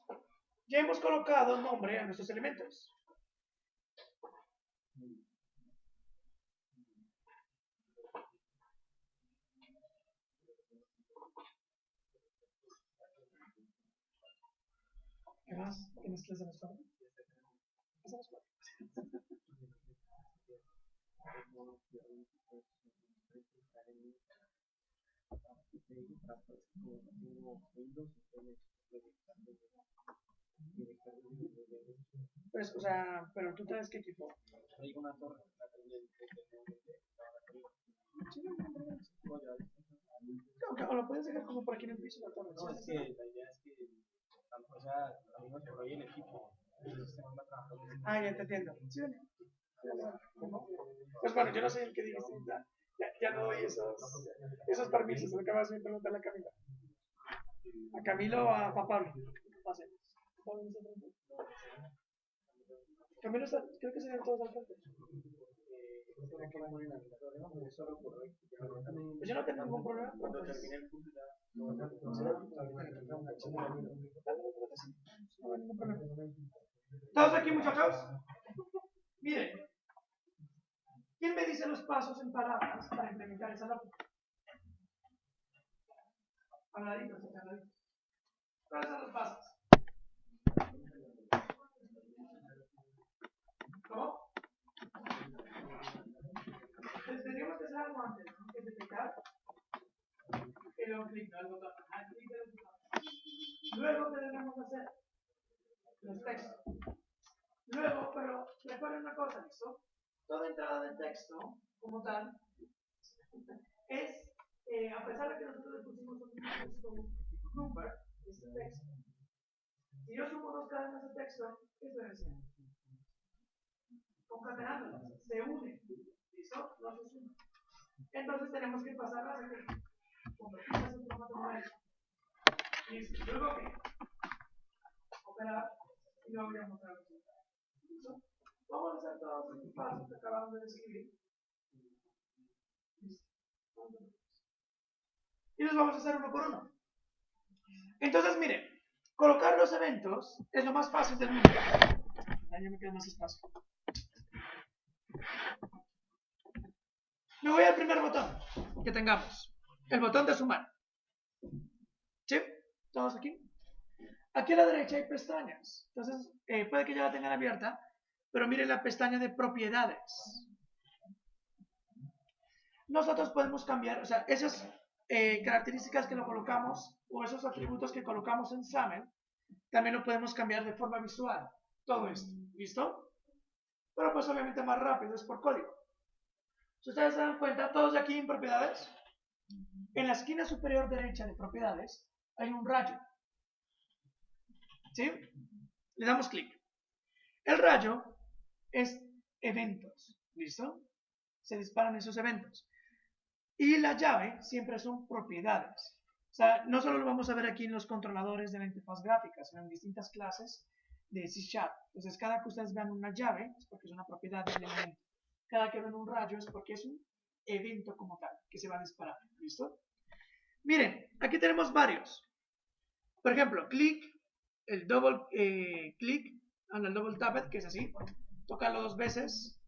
Ya hemos colocado nombre a nuestros elementos. ¿Qué más? ¿Tienes clase de las cuatro? Pues, o sea, pero tú sabes qué equipo. Hay una torre. O lo puedes dejar como por aquí en el piso la torre. No, es que la idea es que, o sea, amigos por hoy el equipo. Ah, ya te entiendo. Sí, dale. Pues bueno, yo no soy el que diga ya no doy esos permisos, lo que vas a preguntarle a Camilo. A Camilo o a Pablo. Camilo está, creo que se ven todos al frente. Pues yo no tengo ningún problema. Cuando termine el curso ya. No hay ningún problema. ¿Todos aquí, muchachos? Miren. hice los pasos en palabras para implementar esa lógica. Habladitos, habladitos. ¿Cuáles son los pasos? ¿Cómo? Entonces tendríamos que hacer algo antes, ¿no? Que es detectar y luego clic, ¿no? El botón. Clic del botón. Luego, ¿qué debemos hacer? Los textos. Luego, pero recuerden una cosa, ¿listo? Toda entrada de texto, como tal, es, a pesar de que nosotros le pusimos un texto number, este texto. Si yo sumo dos cadenas de texto, ¿qué se decir? Concatenándolas, se unen, ¿listo? No se suman. Entonces tenemos que pasarlas aquí, convertirlas en formato numérico. Listo. Luego, ¿qué? Operar y luego voy a mostrar el resultado. ¿Listo? Vamos a hacer todos estos pasos que acabamos de describir. Listo. Y los vamos a hacer uno por uno. Entonces, miren, colocar los eventos es lo más fácil del mundo. Ahí me queda más espacio. Me voy al primer botón que tengamos. El botón de sumar. ¿Sí? ¿Todos aquí? Aquí a la derecha hay pestañas. Entonces, puede que ya la tengan abierta, pero miren la pestaña de propiedades. Nosotros podemos cambiar, o sea, esas características que lo colocamos, o esos atributos que colocamos en SAML, también lo podemos cambiar de forma visual. Todo esto, ¿listo? Pero pues obviamente más rápido, es por código. Si ustedes se dan cuenta, todos de aquí en propiedades, en la esquina superior derecha de propiedades, hay un rayo. ¿Sí? Le damos clic. El rayo es eventos, ¿listo? Se disparan esos eventos. Y la llave siempre son propiedades. O sea, no solo lo vamos a ver aquí en los controladores de la interfaz gráfica, sino en distintas clases de C#. Entonces, cada que ustedes vean una llave es porque es una propiedad del elemento. Cada que ven un rayo es porque es un evento como tal, que se va a disparar. ¿Listo? Miren, aquí tenemos varios. Por ejemplo, clic, el double clic, el double tap, que es así, tocarlo dos veces.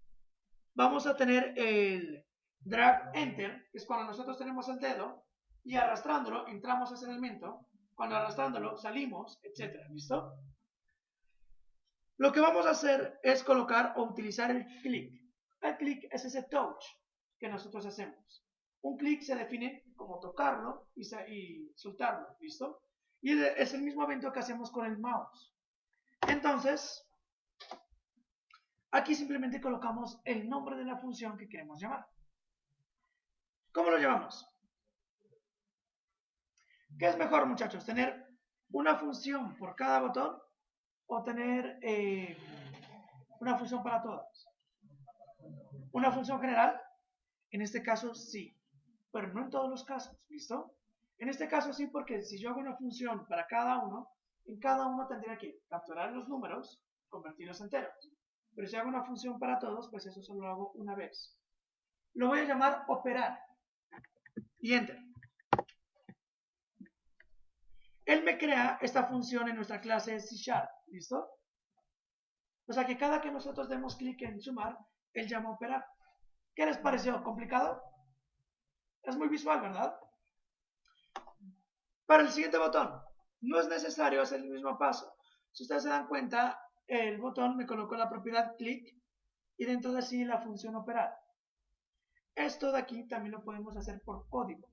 Vamos a tener el drag enter, que es cuando nosotros tenemos el dedo y arrastrándolo entramos a ese elemento, cuando arrastrándolo salimos, etc. ¿Listo? Lo que vamos a hacer es colocar o utilizar el clic. El clic es ese touch que nosotros hacemos. Un clic se define como tocarlo y soltarlo, ¿listo? Y es el mismo evento que hacemos con el mouse. Entonces, aquí simplemente colocamos el nombre de la función que queremos llamar. ¿Cómo lo llamamos? ¿Qué es mejor, muchachos? ¿Tener una función por cada botón o tener una función para todas? ¿Una función general? En este caso sí, pero no en todos los casos, ¿listo? En este caso sí, porque si yo hago una función para cada uno, en cada uno tendría que capturar los números, convertirlos enteros. Pero si hago una función para todos, pues eso solo lo hago una vez. Lo voy a llamar operar. Y enter. Él me crea esta función en nuestra clase C#, ¿listo? O sea que cada que nosotros demos clic en sumar, él llama operar. ¿Qué les pareció? ¿Complicado? Es muy visual, ¿verdad? Para el siguiente botón, no es necesario hacer el mismo paso. Si ustedes se dan cuenta, el botón me colocó la propiedad clic y dentro de sí la función operar. Esto de aquí también lo podemos hacer por código.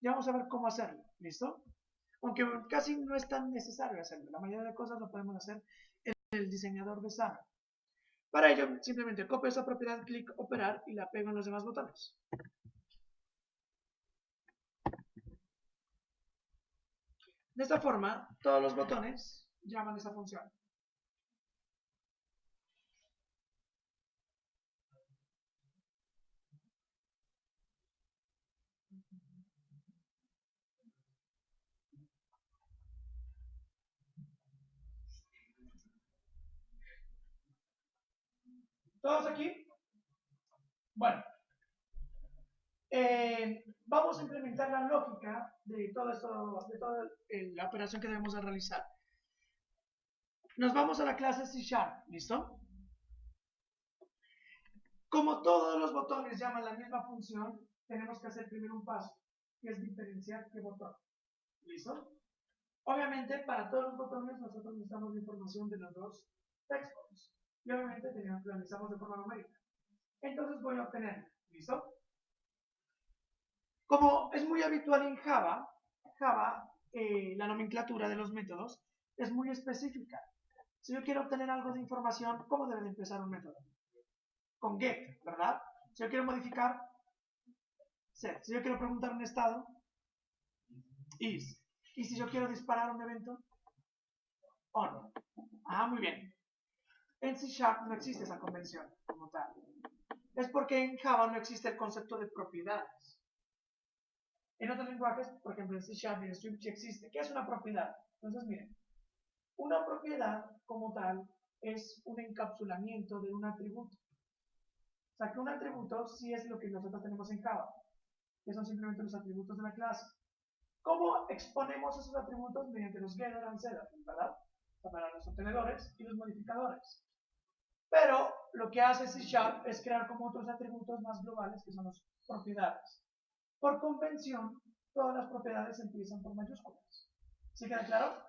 Ya vamos a ver cómo hacerlo, ¿listo? Aunque casi no es tan necesario hacerlo. La mayoría de cosas lo podemos hacer en el diseñador de SAML. Para ello, simplemente copio esa propiedad clic operar y la pego en los demás botones. De esta forma, todos los botones llaman esa función. ¿Todos aquí? Bueno, vamos a implementar la lógica de todo esto, de toda la operación que debemos de realizar. Nos vamos a la clase C#, ¿listo? Como todos los botones llaman la misma función, tenemos que hacer primero un paso, que es diferenciar qué botón. ¿Listo? Obviamente, para todos los botones, nosotros necesitamos la información de los dos textos. Y obviamente lo analizamos de forma numérica. Entonces voy a obtener, ¿listo? Como es muy habitual en Java, la nomenclatura de los métodos es muy específica. Si yo quiero obtener algo de información, ¿cómo debe de empezar un método? Con get, ¿verdad? Si yo quiero modificar, set. Si yo quiero preguntar un estado, is. Y si yo quiero disparar un evento, on. Ah, muy bien. En C# no existe esa convención como tal. Es porque en Java no existe el concepto de propiedades. En otros lenguajes, por ejemplo en C# y en Swift sí existe. ¿Qué es una propiedad? Entonces miren, una propiedad como tal es un encapsulamiento de un atributo. O sea que un atributo sí es lo que nosotros tenemos en Java, que son simplemente los atributos de la clase. ¿Cómo exponemos esos atributos? Mediante los getter and setter, ¿verdad? O sea, para los obtenedores y los modificadores. Pero lo que hace C# es crear como otros atributos más globales que son las propiedades. Por convención, todas las propiedades empiezan por mayúsculas. ¿Sí queda claro?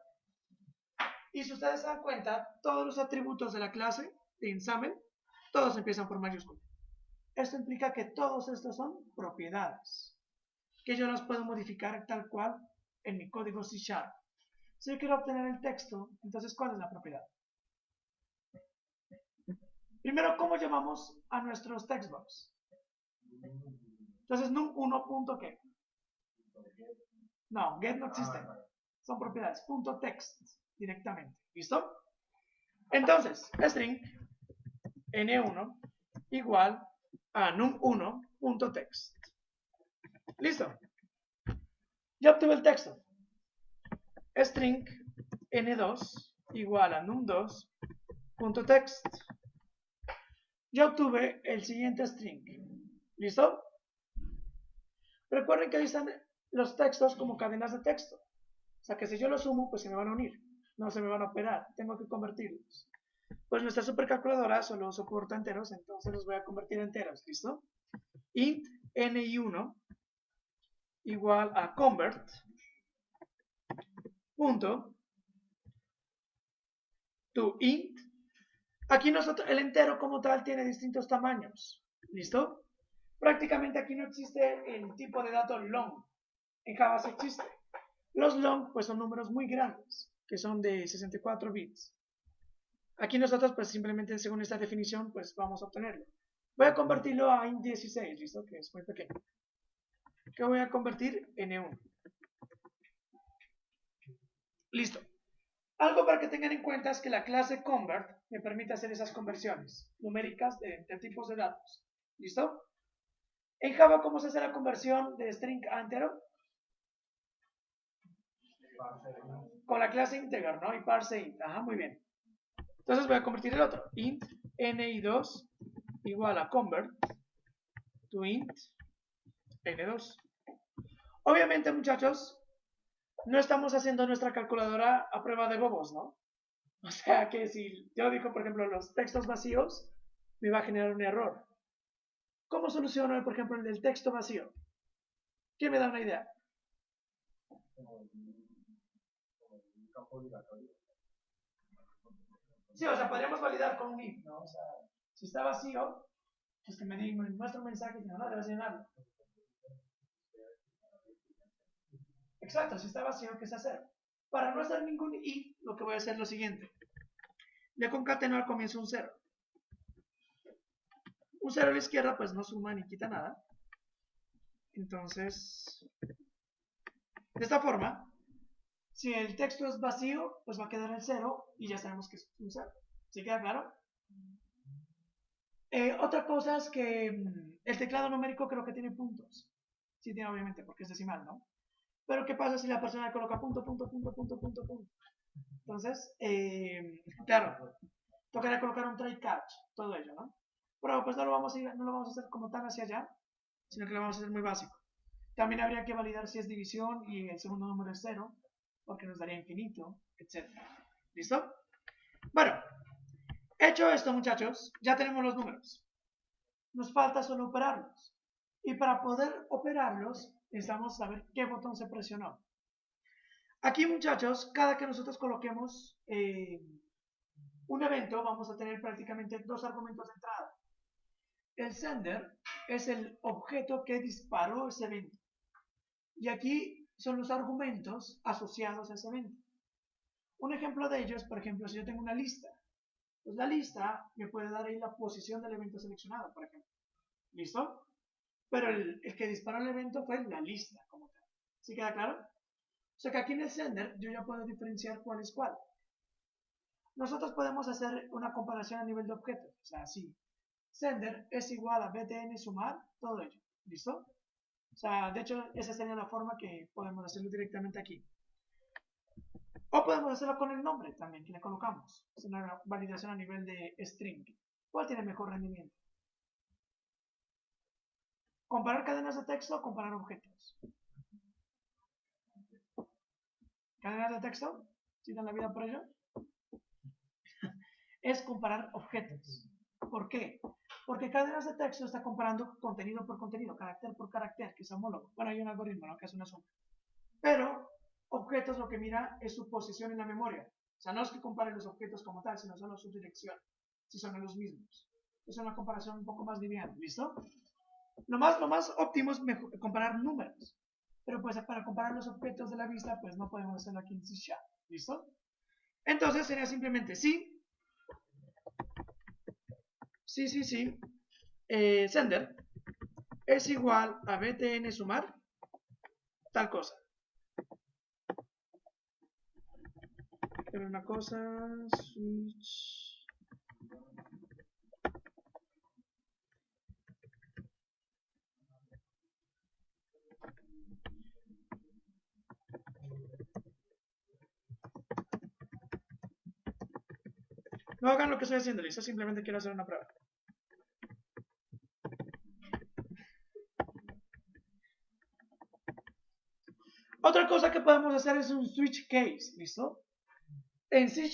Y si ustedes se dan cuenta, todos los atributos de la clase de ensamble, todos empiezan por mayúsculas. Esto implica que todos estos son propiedades, que yo las puedo modificar tal cual en mi código C#. Si yo quiero obtener el texto, entonces ¿cuál es la propiedad? Primero, ¿cómo llamamos a nuestros textbox? Entonces, num1. ¿Qué? No, get no existe. Son propiedades. .text directamente. ¿Listo? Entonces, string n1 igual a num1.text. ¿Listo? Ya obtuve el texto. String n2 igual a num2.text. Ya obtuve el siguiente string. ¿Listo? Recuerden que ahí están los textos como cadenas de texto. O sea que si yo los sumo, pues se me van a unir. No se me van a operar. Tengo que convertirlos. Pues nuestra supercalculadora solo soporta enteros, entonces los voy a convertir en enteros. ¿Listo? Int ni1 igual a convert punto to int. Aquí nosotros, el entero como tal tiene distintos tamaños. ¿Listo? Prácticamente aquí no existe el tipo de dato long. En Java sí existe. Los long pues son números muy grandes, que son de 64 bits. Aquí nosotros pues simplemente según esta definición pues vamos a obtenerlo. Voy a convertirlo a int16, ¿listo? Que es muy pequeño. Que voy a convertir en n1. Listo. Algo para que tengan en cuenta es que la clase convert me permite hacer esas conversiones numéricas de tipos de datos. ¿Listo? En Java, ¿cómo se hace la conversión de string a entero? Con la clase integer, ¿no? Y parse int. Ajá, muy bien. Entonces voy a convertir el otro. Int ni2 igual a convert to int n2. Obviamente, muchachos, no estamos haciendo nuestra calculadora a prueba de bobos, ¿no? O sea que si yo digo, por ejemplo, los textos vacíos, me va a generar un error. ¿Cómo soluciono, por ejemplo, el del texto vacío? ¿Quién me da una idea? Sí, o sea, podríamos validar con un if, ¿no? O sea, si está vacío, pues que me muestre un mensaje y no, debes llenarlo. Exacto, si está vacío, ¿qué es hacer? Para no hacer ningún if, lo que voy a hacer es lo siguiente. Le concateno al comienzo un 0. Un 0 a la izquierda, pues no suma ni quita nada. Entonces, de esta forma, si el texto es vacío, pues va a quedar el 0 y ya sabemos que es un 0. ¿Sí queda claro? Otra cosa es que el teclado numérico creo que tiene puntos. Sí tiene, obviamente, porque es decimal, ¿no? Pero ¿qué pasa si la persona coloca punto? Entonces, claro, tocaría colocar un try catch, todo ello, ¿no? Pero pues no lo vamos a hacer como tan hacia allá, sino que lo vamos a hacer muy básico. También habría que validar si es división y el segundo número es 0, porque nos daría infinito, etc. ¿Listo? Bueno, hecho esto, muchachos, ya tenemos los números. Nos falta solo operarlos. Y para poder operarlos, necesitamos saber qué botón se presionó. Aquí, muchachos, cada que nosotros coloquemos un evento, vamos a tener prácticamente dos argumentos de entrada. El sender es el objeto que disparó ese evento. Y aquí son los argumentos asociados a ese evento. Un ejemplo de ello es, por ejemplo, si yo tengo una lista, pues la lista me puede dar ahí la posición del evento seleccionado, por ejemplo. ¿Listo? Pero el que disparó el evento fue la lista como tal. ¿Sí queda claro? O sea que aquí en el sender yo ya puedo diferenciar cuál es cuál. Nosotros podemos hacer una comparación a nivel de objetos. O sea, así. Sender es igual a btn sumar todo ello. ¿Listo? O sea, de hecho, esa sería la forma que podemos hacerlo directamente aquí. O podemos hacerlo con el nombre también que le colocamos. Es una validación a nivel de string. ¿Cuál tiene mejor rendimiento? ¿Comparar cadenas de texto o comparar objetos? ¿Cadenas de texto? ¿Sí dan la vida por ello? Es comparar objetos. ¿Por qué? Porque cadenas de texto está comparando contenido por contenido, carácter por carácter, que es homólogo. Bueno, hay un algoritmo, ¿no?, que es una suma. Pero objetos lo que mira es su posición en la memoria. O sea, no es que compare los objetos como tal, sino solo su dirección, si son los mismos. Es una comparación un poco más lineal, ¿listo? Lo más óptimo es comparar números. Pero pues para comparar los objetos de la vista, pues no podemos hacerlo aquí en C#, ¿listo? Entonces sería simplemente sí, sender es igual a btn sumar tal cosa. Pero una cosa, switch. No hagan lo que estoy haciendo, listo, simplemente quiero hacer una prueba. Otra cosa que podemos hacer es un switch case, ¿listo? En C#,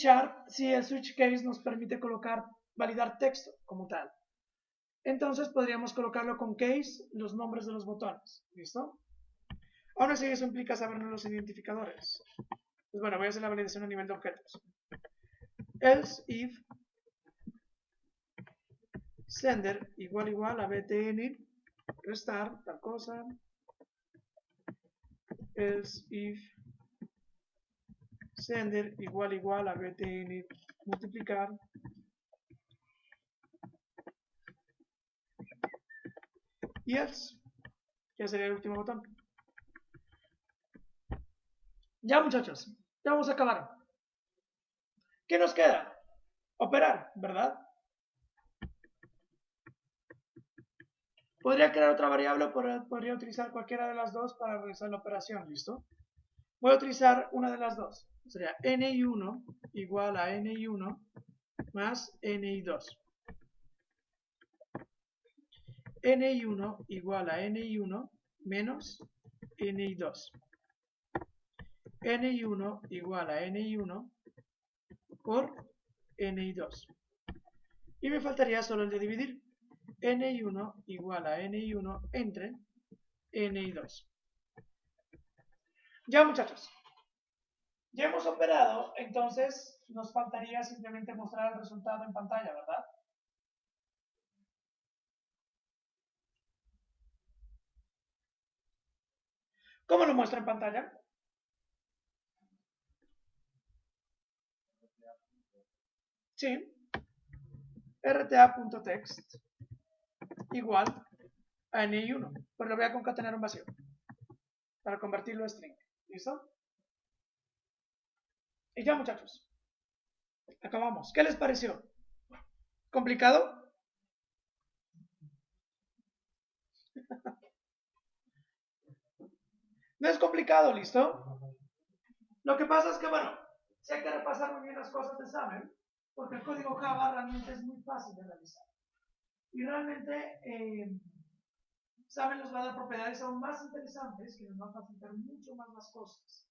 si el switch case nos permite validar texto como tal. Entonces podríamos colocarlo con case, los nombres de los botones, ¿listo? Aún así eso implica sabernos los identificadores. Pues bueno, voy a hacer la validación a nivel de objetos. Else if sender igual a btn restar tal cosa. Else if sender igual a btn multiplicar y else, que sería el último botón. Ya, muchachos, ya vamos a acabar. ¿Qué nos queda? Operar, ¿verdad? Podría crear otra variable o podría utilizar cualquiera de las dos para realizar la operación, ¿listo? Voy a utilizar una de las dos. Sería ni1 igual a ni1 más ni2. ni1 igual a ni1 menos ni2. ni1 igual a ni1 por ni2. Y me faltaría solo el de dividir. ni1 igual a ni1 entre ni2. Ya, muchachos, ya hemos operado, entonces nos faltaría simplemente mostrar el resultado en pantalla, ¿verdad? ¿Cómo lo muestra en pantalla? Sí. rta.text igual a ni1, pero lo voy a concatenar un vacío para convertirlo a string. ¿Listo? Y ya, muchachos, acabamos. ¿Qué les pareció? ¿Complicado? No es complicado, ¿listo? Lo que pasa es que, bueno, si hay que repasar muy bien las cosas de examen, porque el código Java realmente es muy fácil de realizar. Y realmente, Xamarin nos va a dar propiedades aún más interesantes que nos van a facilitar mucho más las cosas.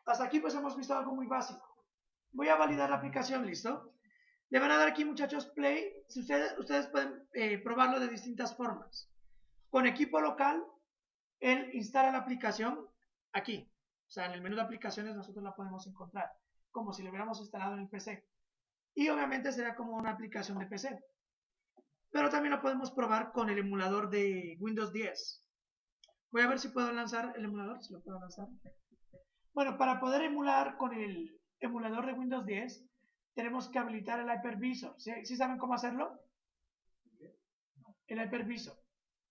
Hasta aquí pues hemos visto algo muy básico. Voy a validar la aplicación, ¿listo? Le van a dar aquí, muchachos, play. Si ustedes pueden probarlo de distintas formas. Con equipo local, él instala la aplicación aquí. O sea, en el menú de aplicaciones nosotros la podemos encontrar, como si lo hubiéramos instalado en el PC. Y obviamente será como una aplicación de PC. Pero también lo podemos probar con el emulador de Windows 10. Voy a ver si puedo lanzar el emulador, si lo puedo lanzar. Bueno, para poder emular con el emulador de Windows 10, tenemos que habilitar el Hypervisor. ¿Sí saben cómo hacerlo? El Hypervisor,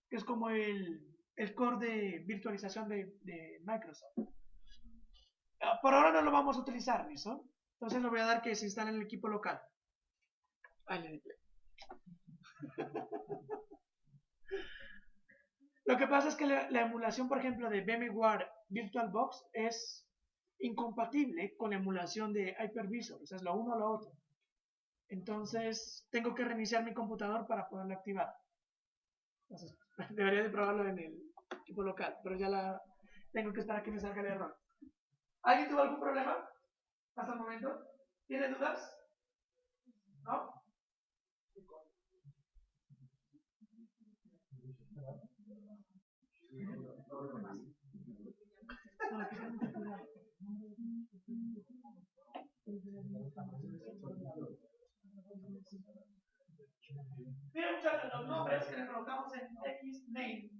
que es como el core de virtualización de Microsoft. Por ahora no lo vamos a utilizar, ¿listo? Entonces le voy a dar que se instale en el equipo local. Lo que pasa es que la emulación, por ejemplo, de VMware VirtualBox es incompatible con la emulación de Hypervisor. O sea, es lo uno o lo otro. Entonces, tengo que reiniciar mi computador para poderlo activar. Entonces, debería de probarlo en el equipo local, pero ya tengo que esperar a que me salga el error. ¿Alguien tuvo algún problema hasta el momento? ¿Tiene dudas? ¿No? Miren, muchachos, los nombres que le colocamos en xname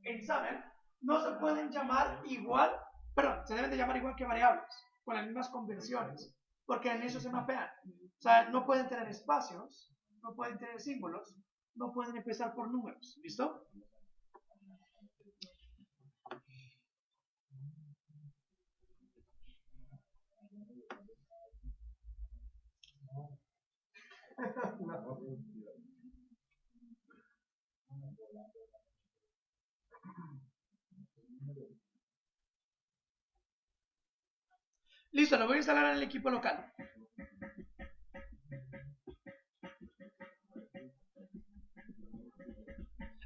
en Xamarin no se pueden llamar igual, perdón, se deben de llamar igual que variables, con las mismas convenciones, porque en eso se mapean. O sea, no pueden tener espacios, no pueden tener símbolos, no pueden empezar por números. ¿Listo? Listo, lo voy a instalar en el equipo local.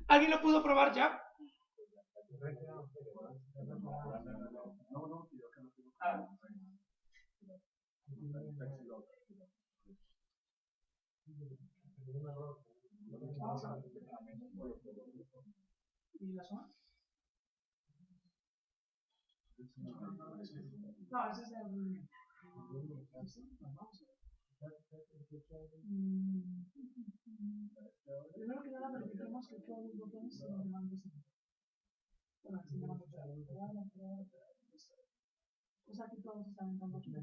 ¿Alguien lo pudo probar ya? ¿Y la zona? No, ese es el... Primero que nada verifiquemos que todos los botones se llaman de bueno, se llaman de o sea, aquí todos están entrando aquí.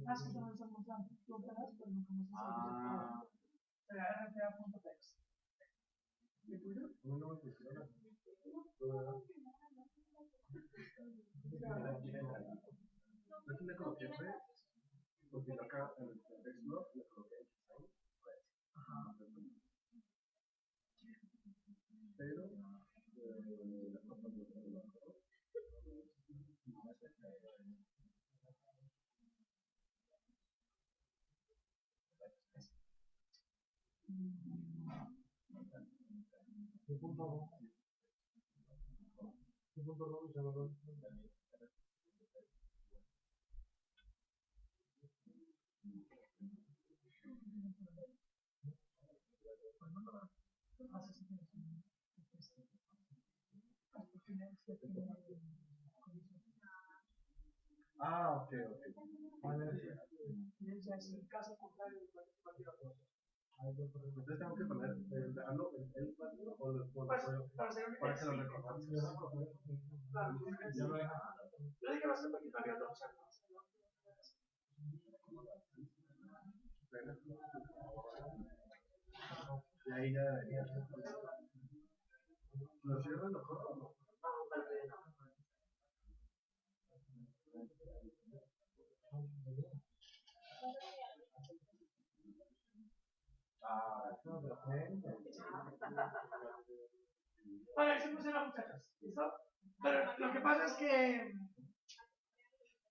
Ah, sí, también están mostrando. Tú operas, pero no conoces el RTA.text. ¿De tuyo? Aquí le coloqué F, porque acá en el texto le coloqué X. Ajá. Pero la cosa no se lo Ah, ok. En caso contrario, cualquier otro. Entonces tengo que poner dejarlo el vacío o después para que lo recordamos. Claro, yo dije bastante que había dos años. Y ahí ya debería. ¿Lo cierro lo corto? No. Vale, ahí se pusieron muchachos. ¿Listo? Pero lo que pasa es que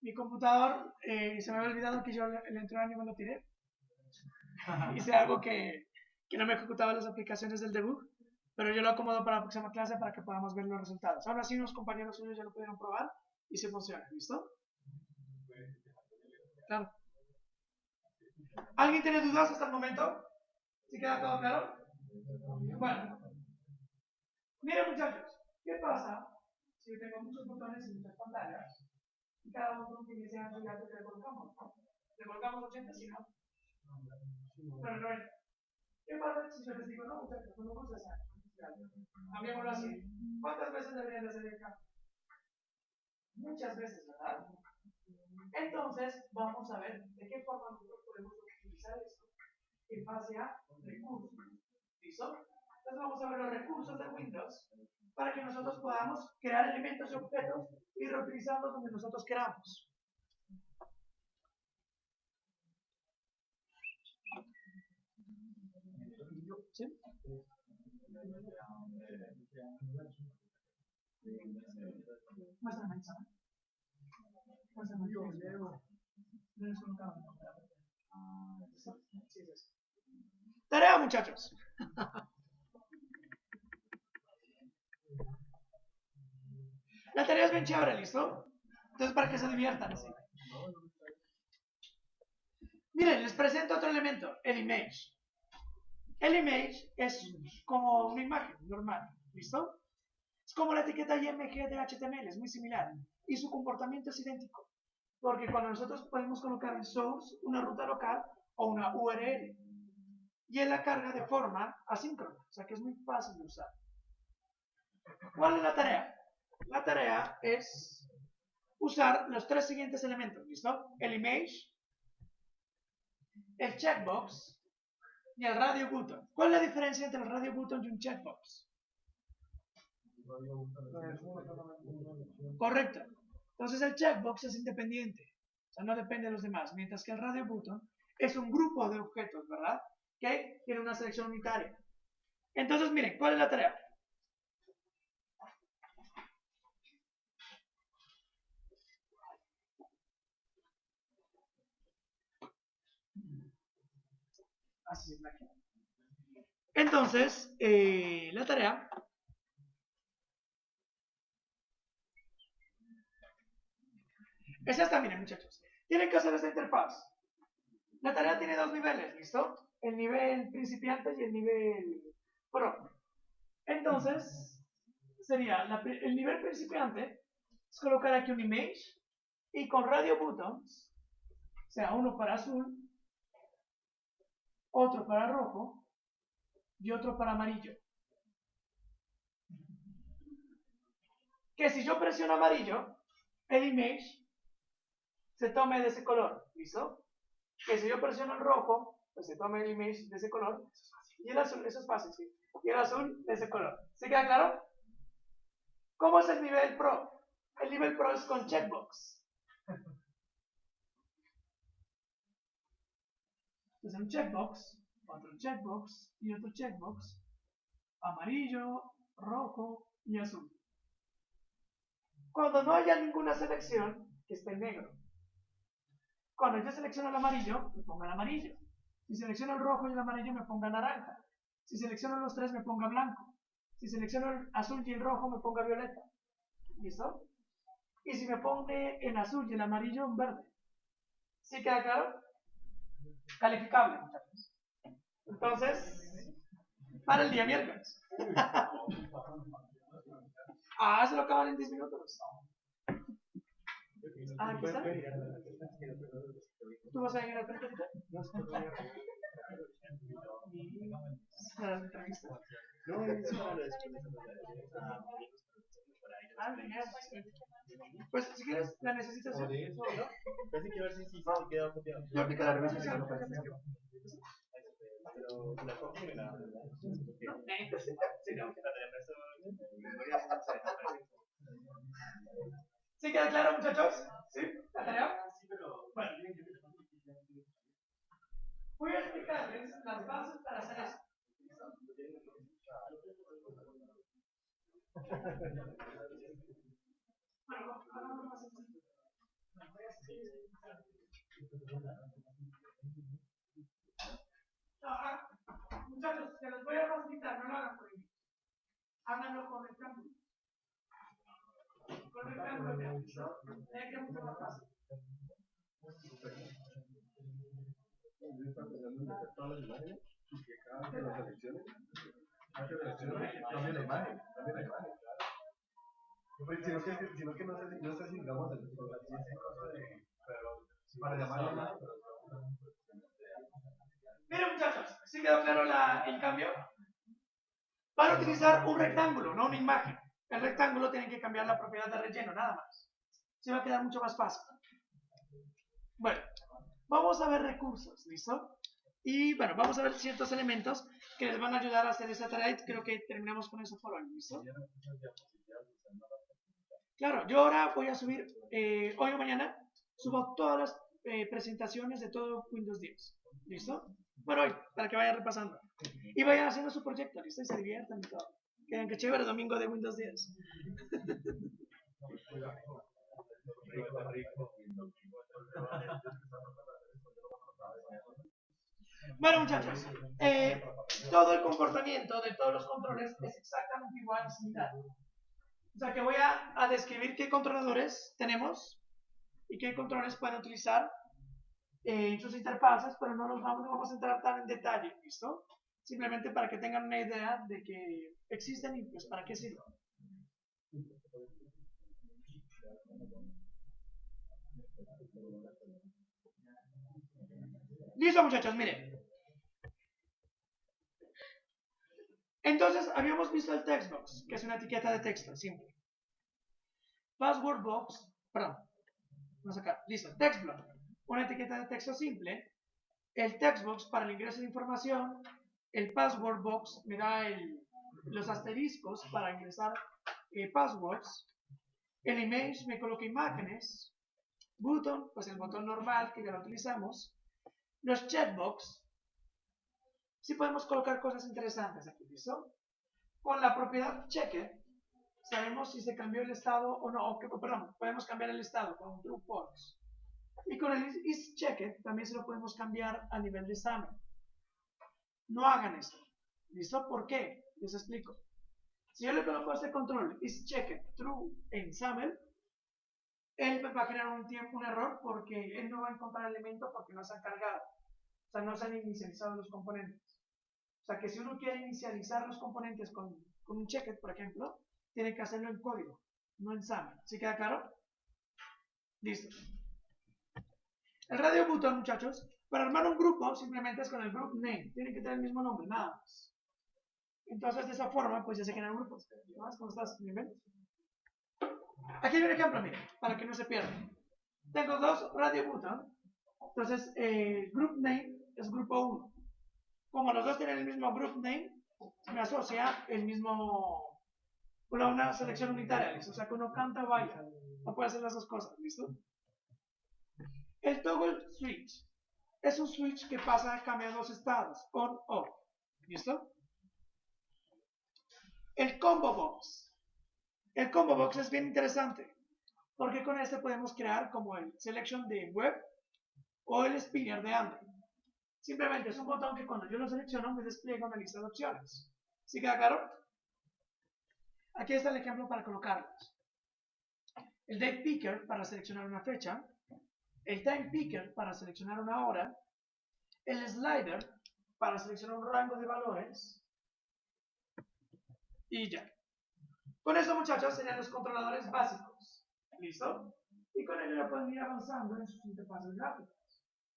mi computador se me había olvidado que yo el entrenador no me lo tiré. hice algo que no me ejecutaba las aplicaciones del debug, pero yo lo acomodo para la próxima clase para que podamos ver los resultados. Ahora sí, unos compañeros suyos ya lo pudieron probar y se funciona, ¿listo? Claro. ¿Alguien tiene dudas hasta el momento? ¿Sí queda todo claro? Bueno, miren muchachos, ¿qué pasa si yo tengo muchos botones y muchas pantallas y cada botón tiene ese ancho y alto que le colocamos? ¿Le colocamos 80? Si no. Pero 90. ¿Qué pasa si yo les digo, no muchachos, no vamos a hacer ancho? Cambiémoslo así. ¿Cuántas veces deberían de hacer el cambio? Muchas veces, ¿verdad? Entonces, vamos a ver de qué forma nosotros podemos utilizar esto en base a recursos. ¿Listo? Entonces vamos a ver los recursos de Windows para que nosotros podamos crear elementos y objetos y reutilizarlos donde nosotros queramos. ¿Sí? Muéstrame el examen. Muéstrame el examen. No es colocado. Sí, es eso. Tarea, muchachos. La tarea es bien chévere, ¿listo? Entonces, para que se diviertan así. Miren, les presento otro elemento, el image. El image es como una imagen normal, ¿listo? Es como la etiqueta IMG de HTML, es muy similar. Y su comportamiento es idéntico. Porque cuando nosotros podemos colocar en source una ruta local o una URL. Y él la carga de forma asíncrona, o sea que es muy fácil de usar. ¿Cuál es la tarea? La tarea es usar los tres siguientes elementos, ¿listo? El image, el checkbox y el radio button. ¿Cuál es la diferencia entre el radio button y un checkbox? Correcto. Entonces el checkbox es independiente, o sea, no depende de los demás, mientras que el radio button es un grupo de objetos, ¿verdad? Que tiene una selección unitaria. Entonces, miren, ¿cuál es la tarea? Así es la que. Entonces, la tarea es esta, miren muchachos. Tienen que hacer esta interfaz. La tarea tiene dos niveles, ¿listo? El nivel principiante y el nivel pro. Entonces, sería el nivel principiante es colocar aquí un image y con radio buttons, o sea, uno para azul, otro para rojo y otro para amarillo. Que si yo presiono amarillo, el image se tome de ese color, ¿listo? Que si yo presiono el rojo, pues se tome el image de ese color. Y el azul, eso es fácil, ¿sí? Y el azul de ese color. ¿Sí queda claro? ¿Cómo es el nivel pro? El nivel pro es con checkbox. Entonces un checkbox, otro checkbox y otro checkbox. Amarillo, rojo y azul. Cuando no haya ninguna selección, que esté en negro. Cuando yo selecciono el amarillo, me ponga el amarillo. Si selecciono el rojo y el amarillo, me ponga naranja. Si selecciono los tres, me ponga blanco. Si selecciono el azul y el rojo, me ponga violeta. ¿Listo? Y si me pone en azul y el amarillo, en verde. ¿Sí queda claro? Calificable, muchachos. Entonces, para el día miércoles. Ah, se lo acaban en 10 minutos. Ah, aquí está. ¿Tú vas a ir al frente? ¿La entrevista? No, es para Ah, genial. Pues si quieres, la necesitas. ¿No? Casi quiero ver si queda copiado. Yo aplico la revisión. Pero la copia me la. ¿Sí queda claro, muchachos? ¿Sí? ¿La tarea? Bueno. Voy a explicarles las bases para hacer esto. Bueno, hagámoslo más sencillo. Ajá. Muchachos, se los voy a facilitar, no lo hagan por ahí. Háganlo con rectángulo. Con rectángulo, ¿listo? Tiene que ser mucho más fácil. Yo estaba pensando en meter todas las imágenes y que cada vez que las selecciones, cambie la imagen, claro. Pues, sino que no sé si digamos el pero para llamarlo más. Miren muchachos, ¿sí quedó claro el cambio? Van a utilizar un rectángulo, no una imagen. El rectángulo tienen que cambiar la propiedad de relleno, nada más. Se va a quedar mucho más fácil. Bueno, vamos a ver recursos, ¿listo? Y bueno, vamos a ver ciertos elementos que les van a ayudar a hacer esa tarea y creo que terminamos con eso por hoy, ¿listo? Claro, yo ahora voy a subir, hoy o mañana, subo todas las presentaciones de todo Windows 10, ¿listo? Por hoy, para que vayan repasando. Y vayan haciendo su proyecto, ¿listo? Y se diviertan y todo. Que chévere domingo de Windows 10. Bueno, muchachos, todo el comportamiento de todos los controles es exactamente igual y similar. O sea que voy a describir qué controladores tenemos y qué controles pueden utilizar en sus interfaces, pero no vamos a entrar tan en detalle, ¿listo? Simplemente para que tengan una idea de que existen y pues para qué sirven. Listo, muchachos, miren. Entonces, habíamos visto el textbox, que es una etiqueta de texto, simple. Password box, perdón, vamos a sacar, listo, textblock, una etiqueta de texto simple. El textbox para el ingreso de información. El password box me da los asteriscos para ingresar passwords. El image me coloca imágenes. Button, pues el botón normal que ya lo utilizamos. Los checkbox, sí podemos colocar cosas interesantes aquí, ¿listo? Con la propiedad checker, sabemos si se cambió el estado o no, perdón, podemos cambiar el estado con true false. Y con el isChecked también se lo podemos cambiar a nivel de examen. No hagan eso. ¿Listo? ¿Por qué? Les explico. Si yo le coloco a este control isChecked true en SAML, él va a generar un error porque él no va a encontrar el elemento porque no se han cargado. O sea, no se han inicializado los componentes. O sea, que si uno quiere inicializar los componentes con un checked, por ejemplo, tiene que hacerlo en código, no en SAML. ¿Sí queda claro? Listo. El radio button, muchachos, para armar un grupo simplemente es con el group name. Tiene que tener el mismo nombre, nada más. Entonces, de esa forma, pues ya se generan grupos. ¿Cómo estás? ¿Bien? Aquí hay un ejemplo, miren, para que no se pierdan. Tengo dos radio button. Entonces, group name es grupo 1. Como los dos tienen el mismo group name, me asocia el mismo, una selección unitaria, ¿listo? O sea, que uno canta o baila. No puede hacer las dos cosas, ¿listo? El toggle switch es un switch que pasa a cambiar los estados, on, off. ¿Listo? El combo box. El combo box es bien interesante, porque con este podemos crear como el selection de web o el spinner de Android. Simplemente es un botón que cuando yo lo selecciono me despliega una lista de opciones. ¿Sí queda claro? Aquí está el ejemplo para colocarlos. El date picker para seleccionar una fecha, el time picker para seleccionar una hora, el slider para seleccionar un rango de valores y ya. Con eso, muchachos, serían los controladores básicos. ¿Listo? Y con ello ya pueden ir avanzando en sus interfaces gráficas.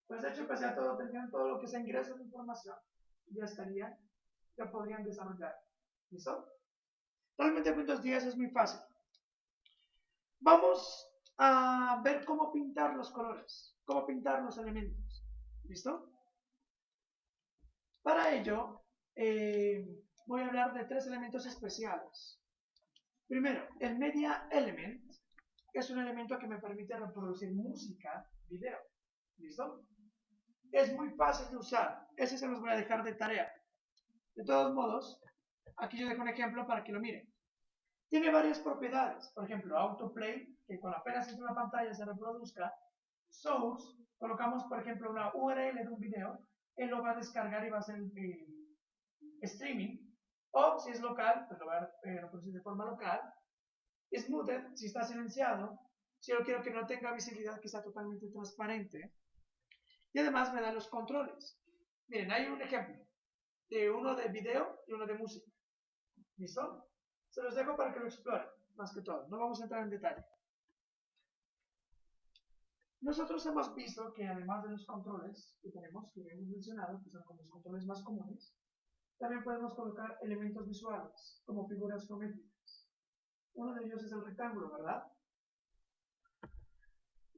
Pues de hecho, pese a todo, tendrían todo lo que se ingresa de información. Ya podrían desarrollar. ¿Listo? Realmente Windows 10 es muy fácil. Vamos a ver cómo pintar los colores, cómo pintar los elementos. ¿Listo? Para ello, voy a hablar de 3 elementos especiales. Primero, el Media Element es un elemento que me permite reproducir música, video. ¿Listo? Es muy fácil de usar. Ese se los voy a dejar de tarea. De todos modos, aquí yo dejo un ejemplo para que lo miren. Tiene varias propiedades. Por ejemplo, autoplay, que con apenas en una pantalla se reproduzca. Source, colocamos por ejemplo una URL de un video él lo va a descargar y va a hacer streaming. O si es local, pues lo va a reproducir de forma local. Smoothed, si está silenciado. Si yo quiero que no tenga visibilidad, que sea totalmente transparente. Y además me da los controles. Miren, hay un ejemplo de uno de video y uno de música. ¿Listo? Se los dejo para que lo exploren, más que todo. No vamos a entrar en detalle. Nosotros hemos visto que además de los controles que tenemos, que hemos mencionado, que son como los controles más comunes, también podemos colocar elementos visuales, como figuras geométricas. Uno de ellos es el rectángulo, ¿verdad?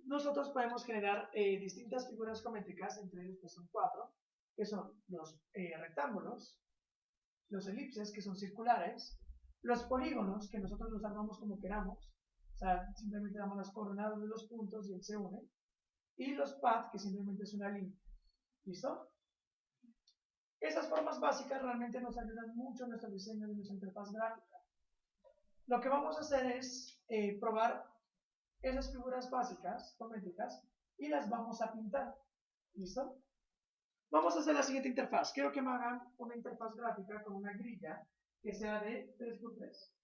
Nosotros podemos generar distintas figuras geométricas, entre ellos pues son 4, que son los rectángulos, los elipses, que son circulares, los polígonos, que nosotros los armamos como queramos, o sea, simplemente damos las coordenadas de los puntos y él se une, y los paths, que simplemente es una línea. ¿Listo? Esas formas básicas realmente nos ayudan mucho en nuestro diseño de nuestra interfaz gráfica. Lo que vamos a hacer es probar esas figuras básicas, geométricas, y las vamos a pintar. ¿Listo? Vamos a hacer la siguiente interfaz. Quiero que me hagan una interfaz gráfica con una grilla que sea de 3x3.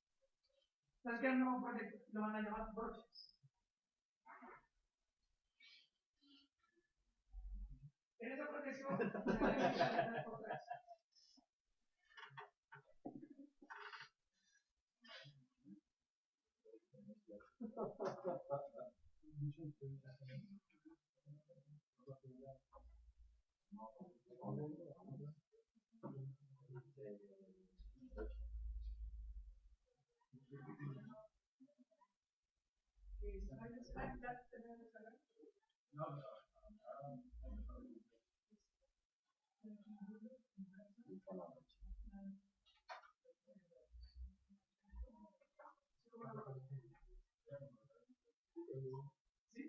Entonces, que el nuevo proyecto lo van a llamar broches. En esta proyección se va a dividir de 3x3. ¿Sí?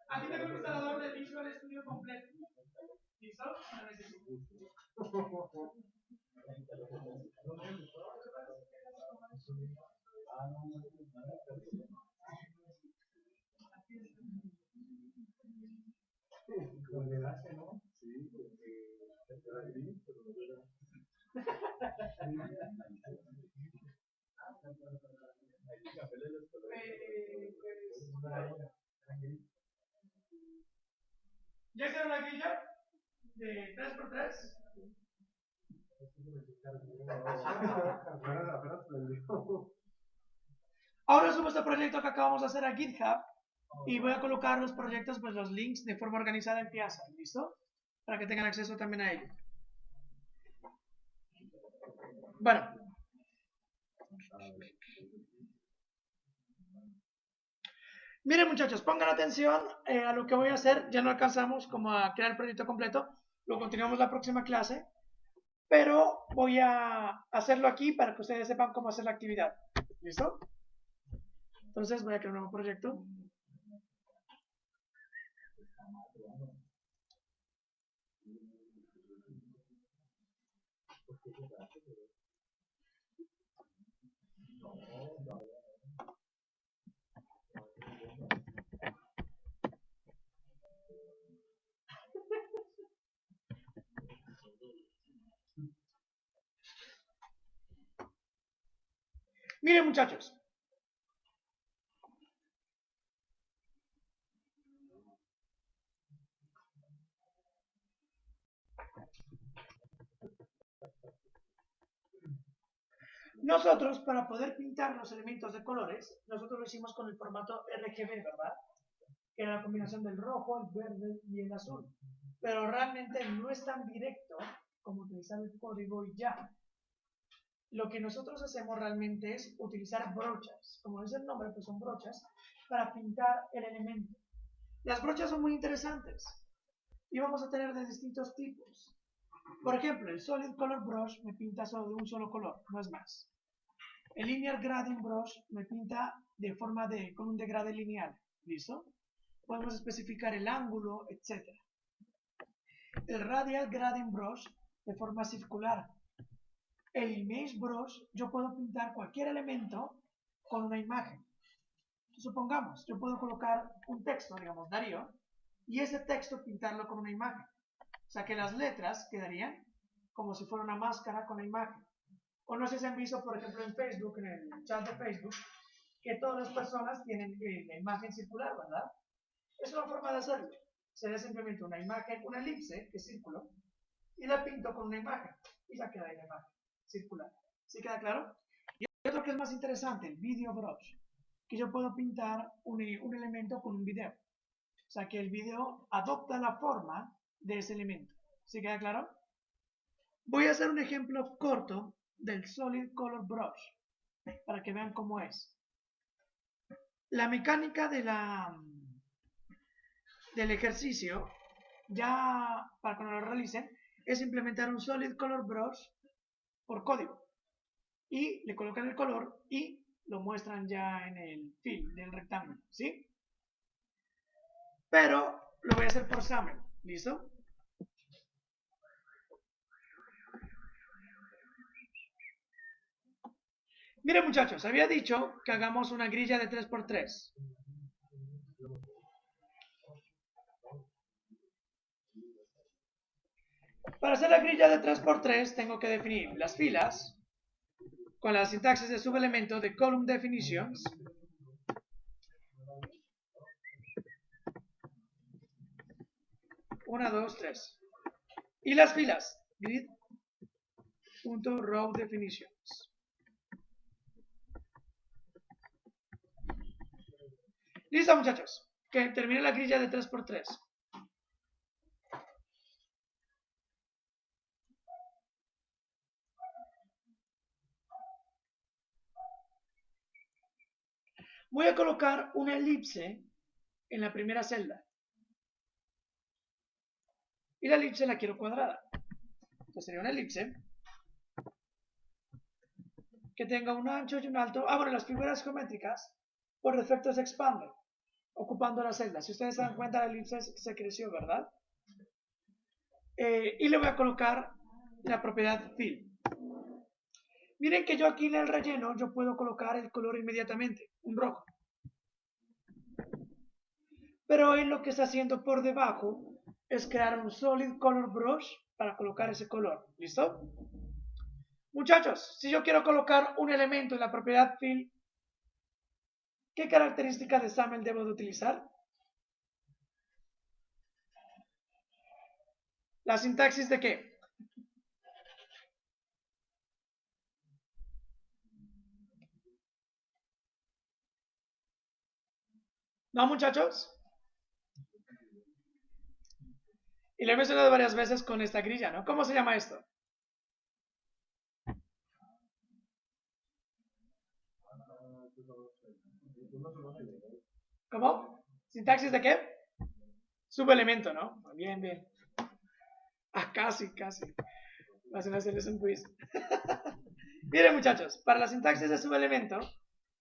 Aquí tengo el instalador de Visual Studio completo. ¿Listo? Lo necesito. ¿No? Sí, porque era gris, pero no era. ¿Ya hicieron la grilla de 3x3? Ahora subo este proyecto que acabamos de hacer a GitHub y voy a colocar los proyectos, pues los links de forma organizada en Piazza, ¿listo? Para que tengan acceso también a ello. Bueno. Miren muchachos, pongan atención a lo que voy a hacer. Ya no alcanzamos como a crear el proyecto completo. Lo continuamos la próxima clase. Pero voy a hacerlo aquí para que ustedes sepan cómo hacer la actividad. ¿Listo? Entonces voy a crear un nuevo proyecto. Miren muchachos. Nosotros, para poder pintar los elementos de colores, nosotros lo hicimos con el formato RGB, ¿verdad? que era la combinación del rojo, el verde y el azul. Pero realmente no es tan directo como utilizar el código y ya. Lo que nosotros hacemos realmente es utilizar brochas. Como dice el nombre, pues son brochas para pintar el elemento. Las brochas son muy interesantes y vamos a tener de distintos tipos. Por ejemplo, el Solid Color Brush me pinta solo de un solo color, no es más. El Linear Grading Brush me pinta de forma con un degrade lineal. ¿Listo? Podemos especificar el ángulo, etc. El Radial Grading Brush de forma circular. El Image Brush, yo puedo pintar cualquier elemento con una imagen. Supongamos, yo puedo colocar un texto, digamos Darío, y ese texto pintarlo con una imagen. O sea que las letras quedarían como si fuera una máscara con la imagen. O no sé si han visto, por ejemplo, en Facebook, en el chat de Facebook, que todas las personas tienen la imagen circular, ¿verdad? Es una forma de hacerlo. Sería simplemente una imagen, una elipse, que es círculo, y la pinto con una imagen, y ya queda ahí la imagen circular. ¿Sí queda claro? Y otro que es más interesante, el Video Brush, que yo puedo pintar un elemento con un video. O sea que el video adopta la forma de ese elemento. ¿Sí queda claro? Voy a hacer un ejemplo corto del Solid Color Brush para que vean cómo es. La mecánica del ejercicio, ya para cuando lo realicen, es implementar un Solid Color Brush por código. Y le colocan el color y lo muestran ya en el fill del rectángulo, ¿sí? Pero lo voy a hacer por SAML, ¿listo? Miren muchachos, había dicho que hagamos una grilla de 3×3. Para hacer la grilla de 3×3 tengo que definir las filas con la sintaxis de subelemento de column definitions. Una, dos, tres. Y las filas, grid.row definitions. Listo muchachos, que termine la grilla de 3×3. Voy a colocar una elipse en la primera celda. Y la elipse la quiero cuadrada. Entonces sería una elipse que tenga un ancho y un alto. Bueno, las figuras geométricas por defecto se expanden, ocupando la celda. Si ustedes se dan cuenta, la elipse se creció, ¿verdad? Y le voy a colocar la propiedad fill. Miren que yo aquí en el relleno, yo puedo colocar el color inmediatamente, un rojo. Pero él lo que está haciendo por debajo es crear un Solid Color Brush para colocar ese color. ¿Listo? Muchachos, si yo quiero colocar un elemento en la propiedad fill, ¿qué características de SAML debo de utilizar? ¿La sintaxis de qué? ¿No, muchachos? Y lo he mencionado varias veces con esta grilla, ¿no? ¿Cómo se llama esto? ¿Cómo? ¿Sintaxis de qué? Subelemento, ¿no? Bien, bien. Casi, casi. Vas a hacerles un quiz. Miren, muchachos, para la sintaxis de subelemento,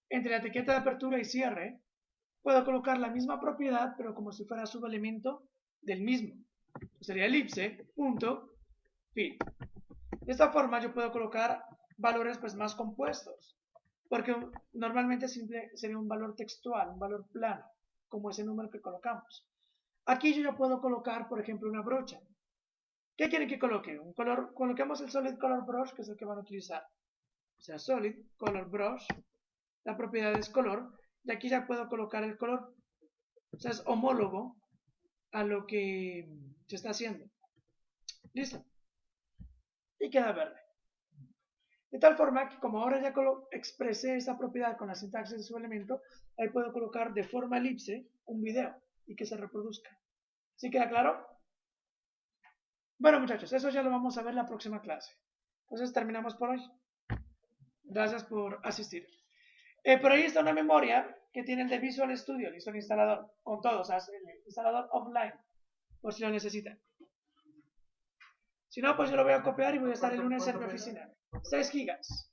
entre la etiqueta de apertura y cierre, puedo colocar la misma propiedad, pero como si fuera subelemento del mismo. Sería elipse.fill. De esta forma yo puedo colocar valores pues más compuestos, porque normalmente sería un valor textual, un valor plano, como ese número que colocamos. Aquí yo ya puedo colocar, por ejemplo, una brocha. ¿Qué quieren que coloque? Un color, coloquemos el Solid Color Brush, que es el que van a utilizar. O sea, Solid Color Brush, la propiedad es color, y aquí ya puedo colocar el color. O sea, es homólogo a lo que se está haciendo. Listo. Y queda verde. De tal forma que como ahora ya expresé esa propiedad con la sintaxis de su elemento, ahí puedo colocar de forma elipse un video. y que se reproduzca. ¿Sí queda claro? Bueno, muchachos, eso ya lo vamos a ver la próxima clase. Entonces terminamos por hoy. Gracias por asistir. Por ahí está una memoria que tiene el de Visual Studio, listo, el instalador, con todo, o sea, el instalador offline, por si lo necesitan. Si no, pues yo lo voy a copiar y voy a estar el lunes en mi oficina. 6 gigas.